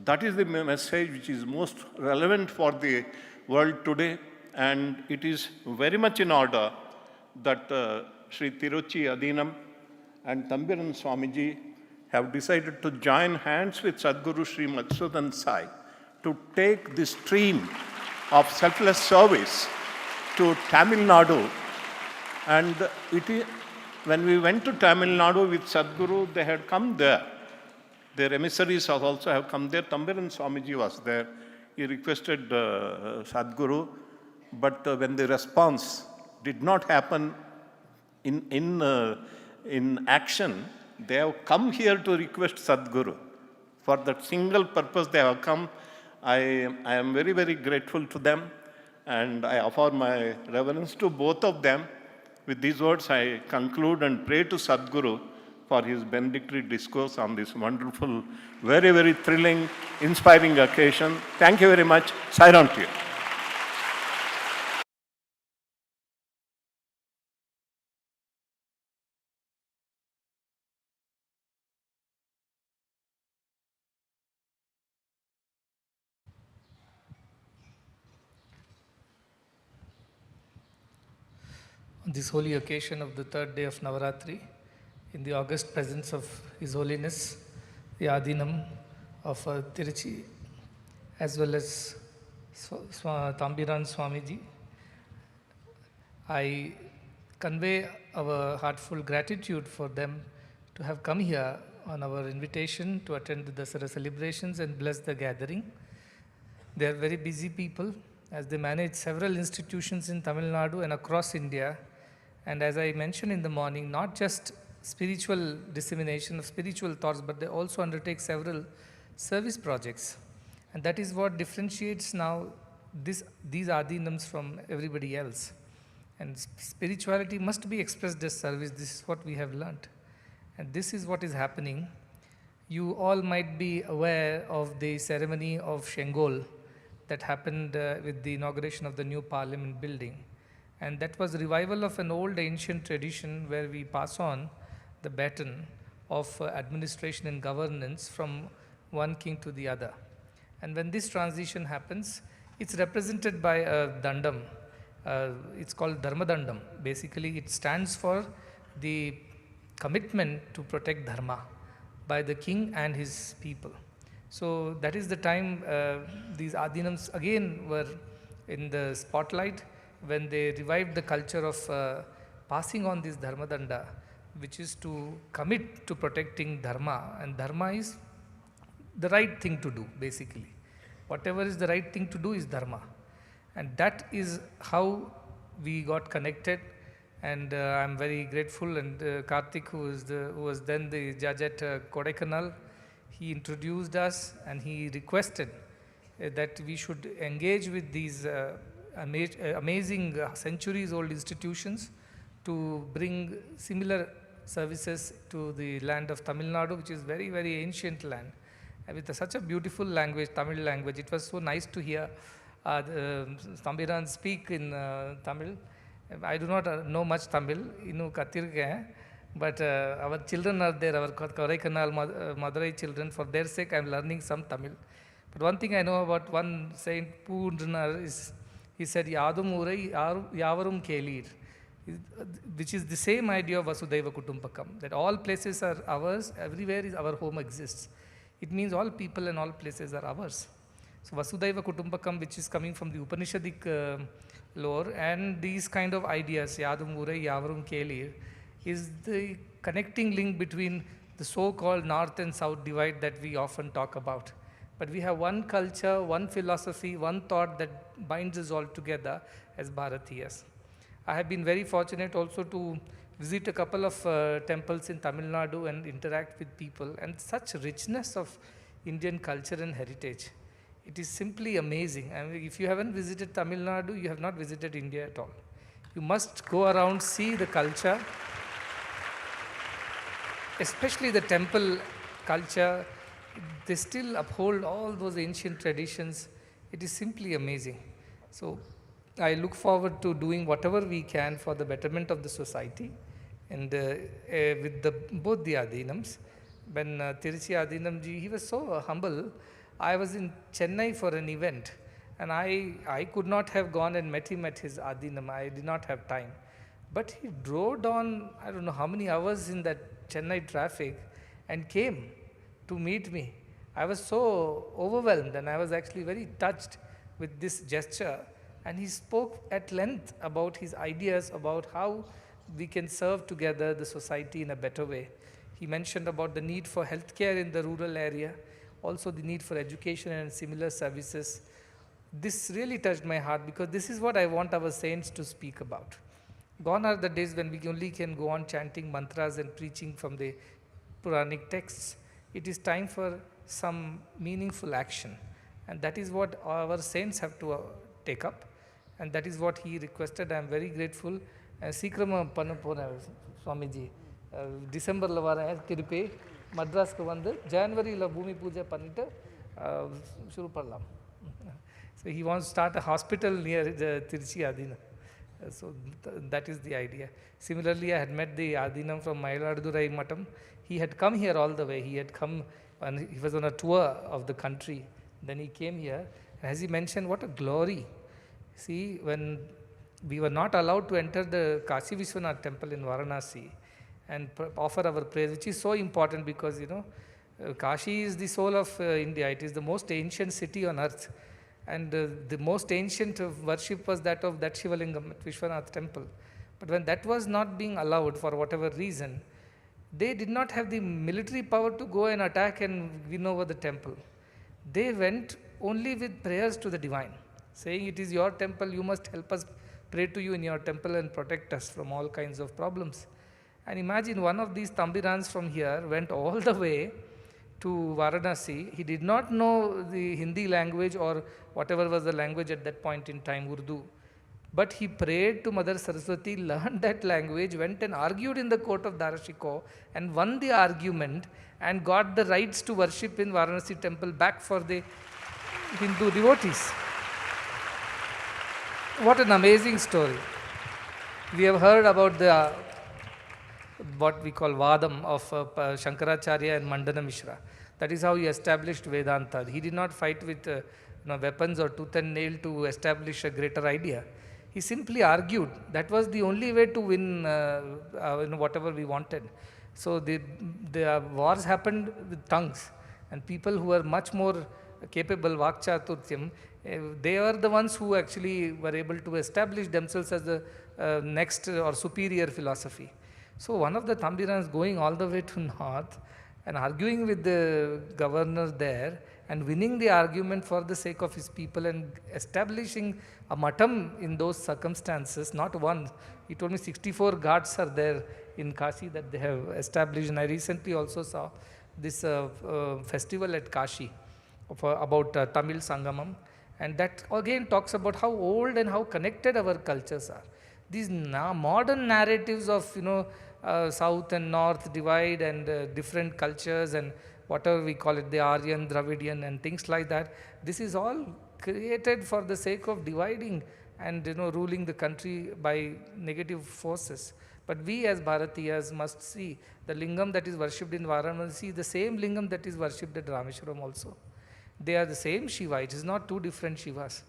That is the message which is most relevant for the world today. And it is very much in order that Sri Tiruchi Adinam and Tambiran Swamiji have decided to join hands with Sadguru Sri Madhusudan Sai to take the stream of selfless service to Tamil Nadu. And when we went to Tamil Nadu with Sadguru, they had come there. Their emissaries also have come there. Tambiran Swamiji was there. He requested Sadguru, but when the response did not happen in action, they have come here to request Sadguru. For that single purpose they have come. I am very, very grateful to them, and I offer my reverence to both of them. With these words, I conclude and pray to Sadguru for his benedictory discourse on this wonderful, very, very thrilling, inspiring occasion. Thank you very much. Sai-Ram to you. On this holy occasion of the third day of Navaratri, in the august presence of His Holiness, the Adinam of Tiruchi, as well as Tambiran Swamiji, I convey our heartfelt gratitude for them to have come here on our invitation to attend the Dasara celebrations and bless the gathering. They are very busy people as they manage several institutions in Tamil Nadu and across India. And as I mentioned in the morning, not just spiritual dissemination of spiritual thoughts, but they also undertake several service projects. And that is what differentiates now these Adinams from everybody else. And spirituality must be expressed as service. This is what we have learnt. And this is what is happening. You all might be aware of the ceremony of Shengol that happened with the inauguration of the new parliament building. And that was a revival of an old ancient tradition where we pass on the baton of administration and governance from one king to the other. And when this transition happens, it's represented by a dandam. It's called Dharma Dandam. Basically, it stands for the commitment to protect Dharma by the king and his people. So that is the time these Adinams again were in the spotlight when they revived the culture of passing on this Dharma Danda, which is to commit to protecting Dharma. And Dharma is the right thing to do, basically. Whatever is the right thing to do is Dharma. And that is how we got connected. And I'm very grateful. And Karthik, who was then the judge at Kodaikanal, he introduced us and he requested that we should engage with these amazing centuries-old institutions to bring similar services to the land of Tamil Nadu, which is very, very ancient land, with such a beautiful language, Tamil language. It was so nice to hear Tambiran speak in Tamil. I do not know much Tamil, but our children are there, our Kodaikanal Madurai children. For their sake, I am learning some Tamil. But one thing I know about one Saint Poondnar is, he said, Yadum Urai Yavarum Kelir, which is the same idea of Vasudhaiva Kutumbakam, that all places are ours, everywhere is our home exists. It means all people and all places are ours. So Vasudhaiva Kutumbakam, which is coming from the Upanishadic lore, and these kind of ideas, Yadum Urai Yavarum Kelir, is the connecting link between the so-called North and South divide that we often talk about. But we have one culture, one philosophy, one thought that binds us all together as Bharatiyas. I have been very fortunate also to visit a couple of temples in Tamil Nadu and interact with people, and such richness of Indian culture and heritage. It is simply amazing. I mean, if you haven't visited Tamil Nadu, you have not visited India at all. You must go around, see the culture, especially the temple culture. They still uphold all those ancient traditions. It is simply amazing. So I look forward to doing whatever we can for the betterment of the society and with both the Adinams. When Tiruchi Adinamji, he was so humble. I was in Chennai for an event and I could not have gone and met him at his Adinam. I did not have time. But he drove down, I don't know how many hours in that Chennai traffic and came to meet me. I was so overwhelmed and I was actually very touched with this gesture. And he spoke at length about his ideas about how we can serve together the society in a better way. He mentioned about the need for healthcare in the rural area, also the need for education and similar services. This really touched my heart because this is what I want our saints to speak about. Gone are the days when we only can go on chanting mantras and preaching from the Puranic texts. It is time for some meaningful action. And that is what our saints have to take up. And that is what he requested. I am very grateful. Sikrama Panapona Swamiji, December la vara Kiripe, Madras ku vandu, January la Bhumi Puja pannittu shuru pannalam. So he wants to start a hospital near the Tiruchi Adinam. So that is the idea. Similarly, I had met the Adinam from Mayiladurai Matam. He had come here all the way. He had come and he was on a tour of the country. Then he came here. And as he mentioned, what a glory. See, when we were not allowed to enter the Kashi Vishwanath temple in Varanasi and offer our prayers, which is so important because, you know, Kashi is the soul of India. It is the most ancient city on earth. And the most ancient worship was that of that Shivalingam at Vishwanath temple. But when that was not being allowed for whatever reason, they did not have the military power to go and attack and win over the temple. They went only with prayers to the divine, saying, it is your temple, you must help us pray to you in your temple and protect us from all kinds of problems. And imagine one of these Tambirans from here went all the way to Varanasi. He did not know the Hindi language or whatever was the language at that point in time, Urdu. But he prayed to Mother Saraswati, learned that language, went and argued in the court of Darashikoh and won the argument and got the rights to worship in Varanasi temple back for the Hindu devotees. What an amazing story. We have heard about the what we call Vadam of Shankaracharya and Mandana Mishra. That is how he established Vedanta. He did not fight with weapons or tooth and nail to establish a greater idea. He simply argued. That was the only way to win whatever we wanted. So the wars happened with tongues, and people who were much more capable, Vakchaturtyam, they were the ones who actually were able to establish themselves as the next or superior philosophy. So one of the Tambirans going all the way to north and arguing with the governor there and winning the argument for the sake of his people and establishing a matam in those circumstances, not one. He told me 64 ghats are there in Kashi that they have established. And I recently also saw this festival at Kashi about Tamil Sangamam. And that again talks about how old and how connected our cultures are. These modern narratives of, South and North divide and different cultures and whatever we call it, the Aryan, Dravidian and things like that. This is all created for the sake of dividing and ruling the country by negative forces. But we as Bharatiyas must see the lingam that is worshipped in Varanasi, the same lingam that is worshipped at Rameshwaram also. They are the same Shiva. It is not two different Shivas.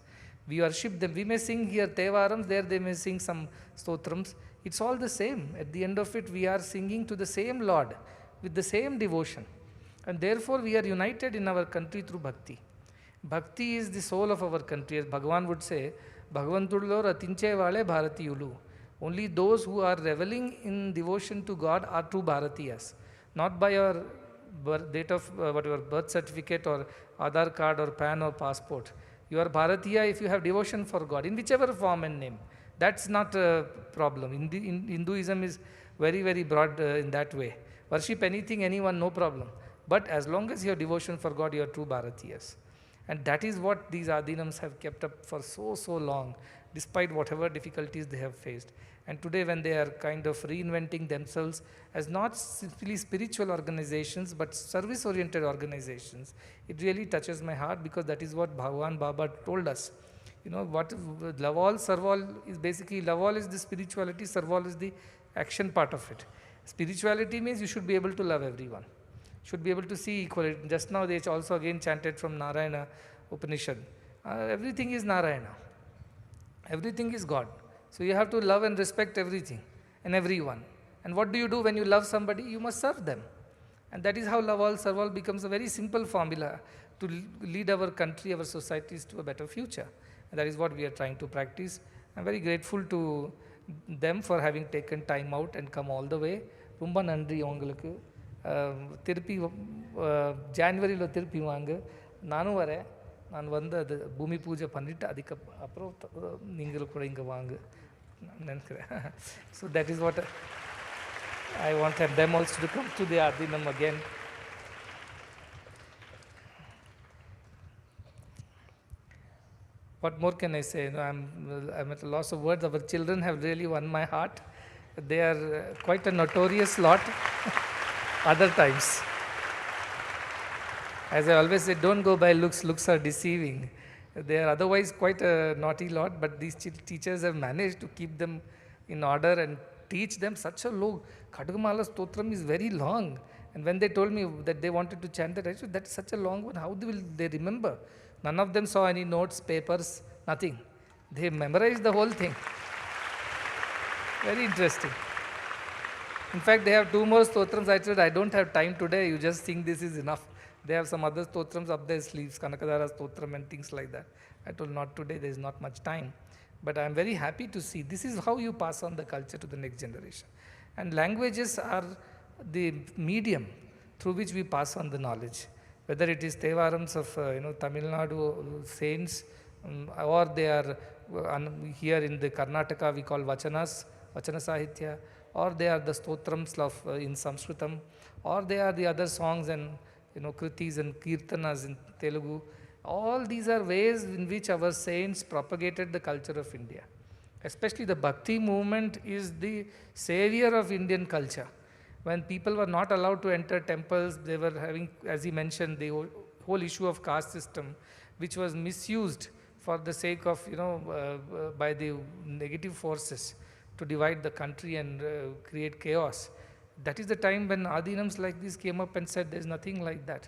We worship them. We may sing here Tevarams, there they may sing some stotrams. It's all the same. At the end of it, we are singing to the same Lord with the same devotion. And therefore, we are united in our country through bhakti. Bhakti is the soul of our country. As Bhagavan would say, Bhagavantullo ratinche vale Bharatiyulu. Only those who are reveling in devotion to God are true Bharatiyas. Not by your date of whatever birth certificate or Aadhaar card or PAN or passport. You are Bharatiya if you have devotion for God, in whichever form and name. That's not a problem. Hinduism is very, very broad in that way. Worship anything, anyone, no problem. But as long as you have devotion for God, you are true Bharatiyas. And that is what these Adinams have kept up for so long, despite whatever difficulties they have faced. And today when they are kind of reinventing themselves as not simply spiritual organizations, but service-oriented organizations, it really touches my heart because that is what Bhagavan Baba told us. You know, what love all, serve all is basically, love all is the spirituality, serve all is the action part of it. Spirituality means you should be able to love everyone, should be able to see equality. Just now they also again chanted from Narayana Upanishad. Everything is Narayana, everything is God. So you have to love and respect everything and everyone. And what do you do when you love somebody? You must serve them. And that is how love all, serve all becomes a very simple formula to lead our country, our societies to a better future. And that is what we are trying to practice. I'm very grateful to them for having taken time out and come all the way. ரொம்ப நன்றி உங்களுக்கு. திருப்பி ஜான்வரியில் திருப்பி வாங்க, நானும் வரேன். நான் வந்து அது பூமி பூஜை பண்ணிவிட்டு அதுக்கப்புறம் நீங்கள் கூட இங்கே வாங்க நினைக்கிறேன். So that is what I want them also to come to the Adinam again. What more can I say? You know, I'm at a loss of words. Our children have really won my heart. They are quite a notorious lot other times. As I always say, don't go by looks. Looks are deceiving. They are otherwise quite a naughty lot, but these teachers have managed to keep them in order and teach them such a low. Khadgamala Stotram is very long. And when they told me that they wanted to chant that, I said, that's such a long one. How will they remember? None of them saw any notes, papers, nothing. They memorized the whole thing. Very interesting. In fact, they have 2 more stotrams. I said, I don't have time today. You just think this is enough. They have some other stotrams up their sleeves, Kanakadara stotram and things like that. I told, not today. There is not much time. But I am very happy to see this is how you pass on the culture to the next generation. And languages are the medium through which we pass on the knowledge. Whether it is Tevarams of Tamil Nadu saints, or they are here in the Karnataka we call Vachanas, Vachana Sahitya, or they are the stotrams of in Sanskritam, or they are the other songs and kritis and kirtanas in Telugu. All these are ways in which our saints propagated the culture of India. Especially the Bhakti movement is the savior of Indian culture. When people were not allowed to enter temples, they were having, as he mentioned, the whole issue of caste system, which was misused for the sake of, by the negative forces to divide the country and create chaos. That is the time when Adinams like this came up and said, there is nothing like that.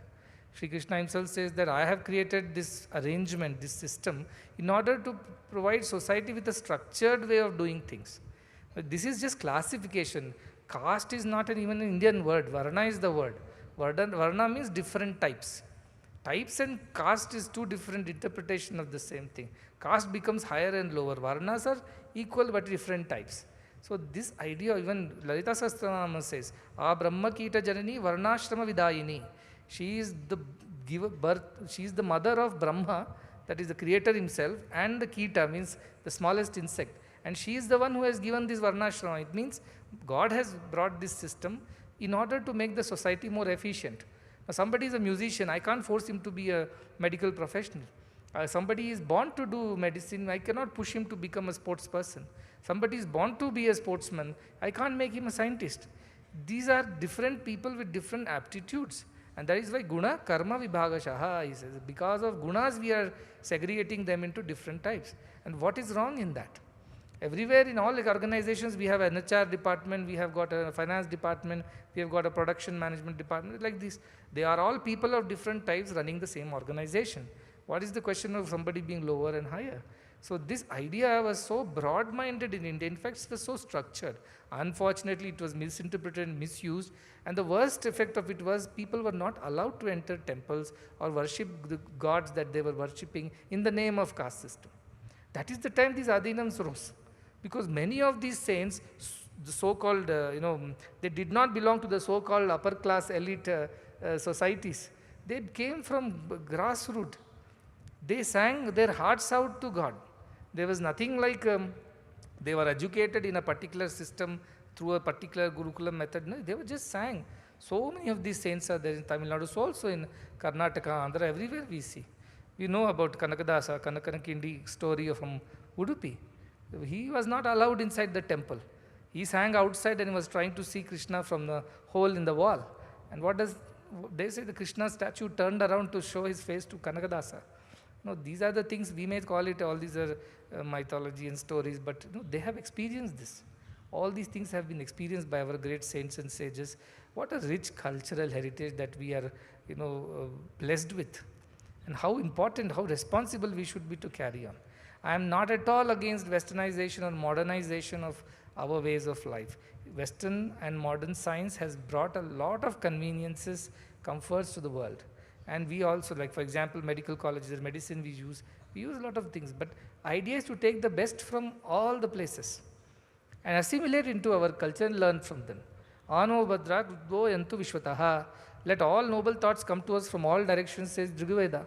Sri Krishna himself says that I have created this arrangement, this system, in order to provide society with a structured way of doing things. But this is just classification. Caste is not even an Indian word. Varna is the word. Varna means different types. Types and caste is 2 different interpretations of the same thing. Caste becomes higher and lower. Varnas are equal but different types. So this idea, even Lalita Sahasranama says, "A Brahma Kita Janani Varnashrama Vidayini." She is the birth. She is the mother of Brahma, that is the creator himself, and the Kita means the smallest insect. And she is the one who has given this Varnashrama. It means God has brought this system in order to make the society more efficient. Now, somebody is a musician. I can't force him to be a medical professional. Somebody is born to do medicine. I cannot push him to become a sports person. Somebody is born to be a sportsman. I can't make him a scientist. These are different people with different aptitudes. And that is why guna karma vibhagashaha, he says. Because of gunas, we are segregating them into different types. And what is wrong in that? Everywhere in all organizations, we have an HR department, we have got a finance department, we have got a production management department, like this. They are all people of different types running the same organization. What is the question of somebody being lower and higher? So this idea was so broad-minded in India. In fact, it was so structured. Unfortunately, it was misinterpreted and misused. And the worst effect of it was people were not allowed to enter temples or worship the gods that they were worshipping in the name of caste system. That is the time these Adinams rose. Because many of these saints, the so-called, they did not belong to the so-called upper-class elite societies. They came from grassroots. They sang their hearts out to God. There was nothing like they were educated in a particular system through a particular Gurukula method. No, they were just sang. So many of these saints are there in Tamil Nadu, so also in Karnataka, Andhra, everywhere we see. We know about Kanakadasa, Kanakanankindi story from Udupi. He was not allowed inside the temple. He sang outside and was trying to see Krishna from the hole in the wall. And what does they say? The Krishna statue turned around to show his face to Kanakadasa. No, these are the things we may call it, all these are mythology and stories, but they have experienced this. All these things have been experienced by our great saints and sages. What a rich cultural heritage that we are, blessed with, and how important, how responsible we should be to carry on. I am not at all against westernization or modernization of our ways of life. Western and modern science has brought a lot of conveniences, comforts to the world. And we also, like for example, medical colleges, medicine we use a lot of things. But idea is to take the best from all the places and assimilate into our culture and learn from them. Ano Badra Gudvo Yantu Vishwataha. Let all noble thoughts come to us from all directions, says Rigveda.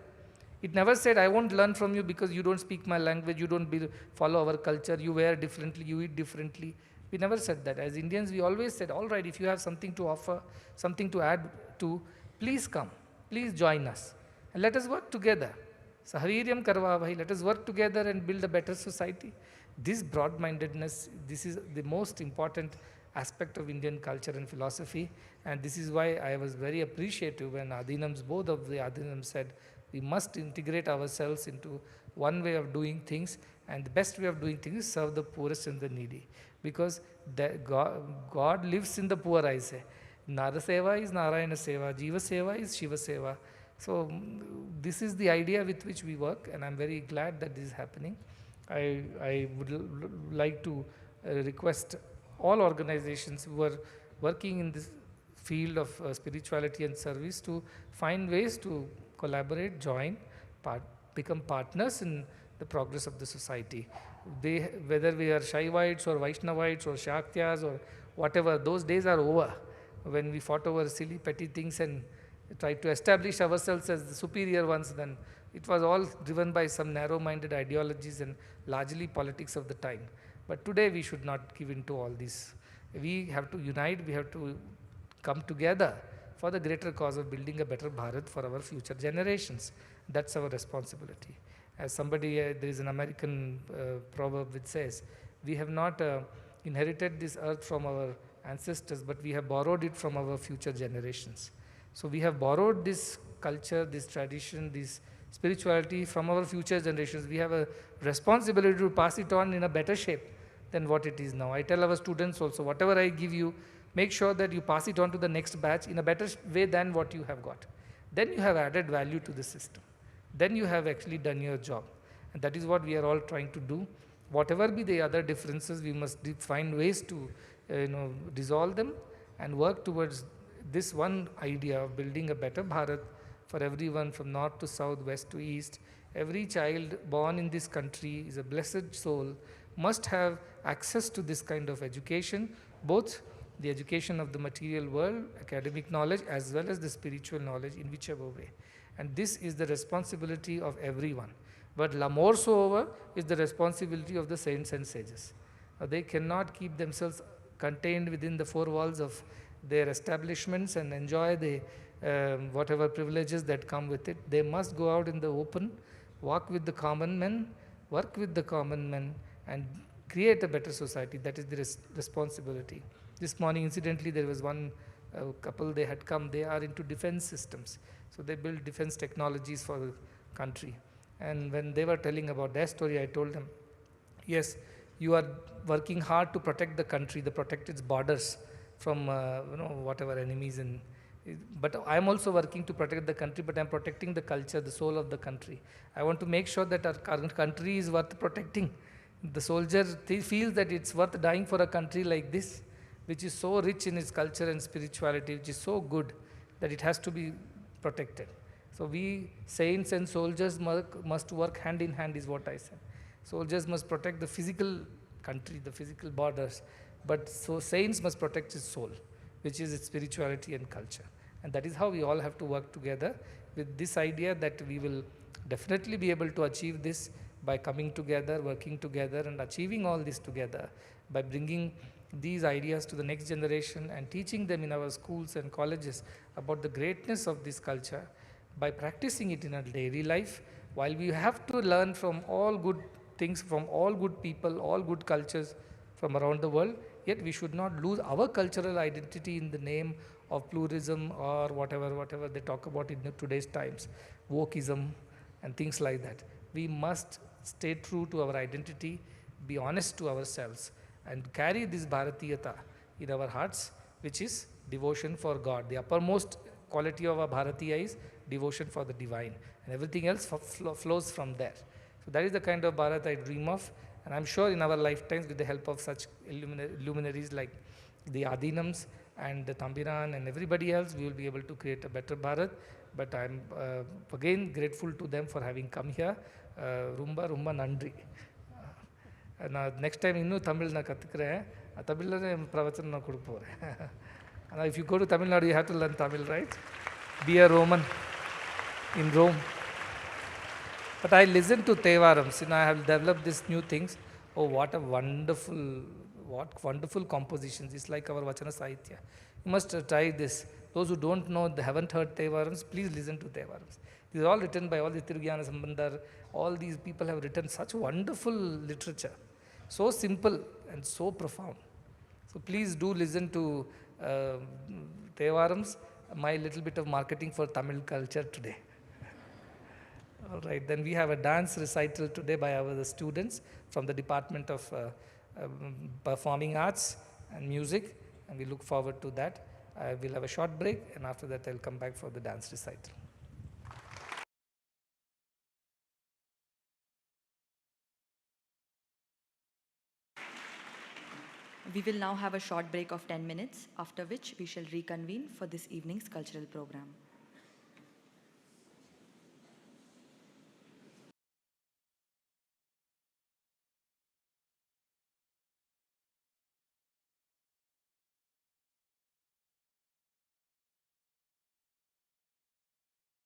It never said, I won't learn from you because you don't speak my language, you don't follow our culture, you wear differently, you eat differently. We never said that. As Indians, we always said, all right, if you have something to offer, something to add to, please come, please join us, and let us work together. Sahaviryam karva bhai, let us work together and build a better society. This broad-mindedness, this is the most important aspect of Indian culture and philosophy, and this is why I was very appreciative when Adinams, both of the Adinams said, we must integrate ourselves into one way of doing things, and the best way of doing things is serve the poorest and the needy. Because God lives in the poor, I say. Nara Seva is Narayana Seva, Jiva Seva is Shiva Seva. So this is the idea with which we work, and I'm very glad that this is happening. I would like to request all organizations who are working in this field of spirituality and service to find ways to collaborate, join, become partners in the progress of the society. Whether we are Shaivites or Vaishnavites or Shakyas or whatever, those days are over when we fought over silly petty things and tried to establish ourselves as the superior ones. Then it was all driven by some narrow-minded ideologies and largely politics of the time. But today we should not give in to all this. We have to unite, we have to come together for the greater cause of building a better Bharat for our future generations. That's our responsibility. As somebody, there is an American proverb which says, we have not inherited this earth from our ancestors, but we have borrowed it from our future generations. So we have borrowed this culture, this tradition, this spirituality from our future generations. We have a responsibility to pass it on in a better shape than what it is now. I tell our students also, whatever I give you, make sure that you pass it on to the next batch in a better way than what you have got. Then you have added value to the system. Then you have actually done your job. And that is what we are all trying to do. Whatever be the other differences, we must find ways to resolve them and work towards this one idea of building a better Bharat for everyone from north to south, west to east. Every child born in this country is a blessed soul, must have access to this kind of education, both the education of the material world, academic knowledge, as well as the spiritual knowledge in whichever way. And this is the responsibility of everyone. But more so over is the responsibility of the saints and sages. They cannot keep themselves contained within the four walls of their establishments and enjoy the whatever privileges that come with it. They must go out in the open, walk with the common men, work with the common men, and create a better society. That is the responsibility. This morning, incidentally, there was one couple, they had come, they are into defense systems. So they build defense technologies for the country. And when they were telling about their story, I told them, yes, you are working hard to protect the country, to protect its borders from whatever enemies. But I am also working to protect the country, but I am protecting the culture, the soul of the country. I want to make sure that our current country is worth protecting. The soldier feels that it's worth dying for a country like this, which is so rich in its culture and spirituality, which is so good that it has to be protected. So we saints and soldiers must work hand in hand, is what I said. Soldiers must protect the physical country, the physical borders, but so saints must protect his soul, which is its spirituality and culture. And that is how we all have to work together with this idea that we will definitely be able to achieve this by coming together, working together, and achieving all this together by bringing these ideas to the next generation and teaching them in our schools and colleges about the greatness of this culture, by practicing it in our daily life. While we have to learn from all good things, from all good people, all good cultures from around the world, yet we should not lose our cultural identity in the name of pluralism or whatever they talk about in today's times, wokeism, and things like that. We must stay true to our identity, be honest to ourselves, and carry this Bharatiyata in our hearts, which is devotion for God. The uppermost quality of a Bharatiya is devotion for the divine, and everything else flows from there. So that is the kind of Bharat I dream of, and I'm sure in our lifetimes, with the help of such luminaries like the Adinams and the Tambiran and everybody else, we will be able to create a better Bharat. But I'm again grateful to them for having come here. Rumba Rumba Nandri. நான் next time இன்னும் தமிழ் நான் கற்றுக்கிறேன், தமிழில் பிரவச்சனம் நான் கொடுக்க போகிறேன். ஆனால் if you go to Tamil Nadu, you have to learn Tamil, right? Be a Roman in Rome. But I listen to Tevarams, I have developed these new things. Oh, what wonderful compositions. It's like our Vachana Sahitya. You must try this. Those who don't know, they haven't heard Tevarams, please listen to Tevarams. These are all written by all the Tirugyana Sambandar. All these people have written such wonderful literature. So simple and so profound. So please do listen to Tevarams, my little bit of marketing for Tamil culture today. All right, then we have a dance recital today by our students from the Department of Performing Arts and Music, and we look forward to that. We'll have a short break, and after that I'll come back for the dance recital. We will now have a short break of 10 minutes, after which we shall reconvene for this evening's cultural program.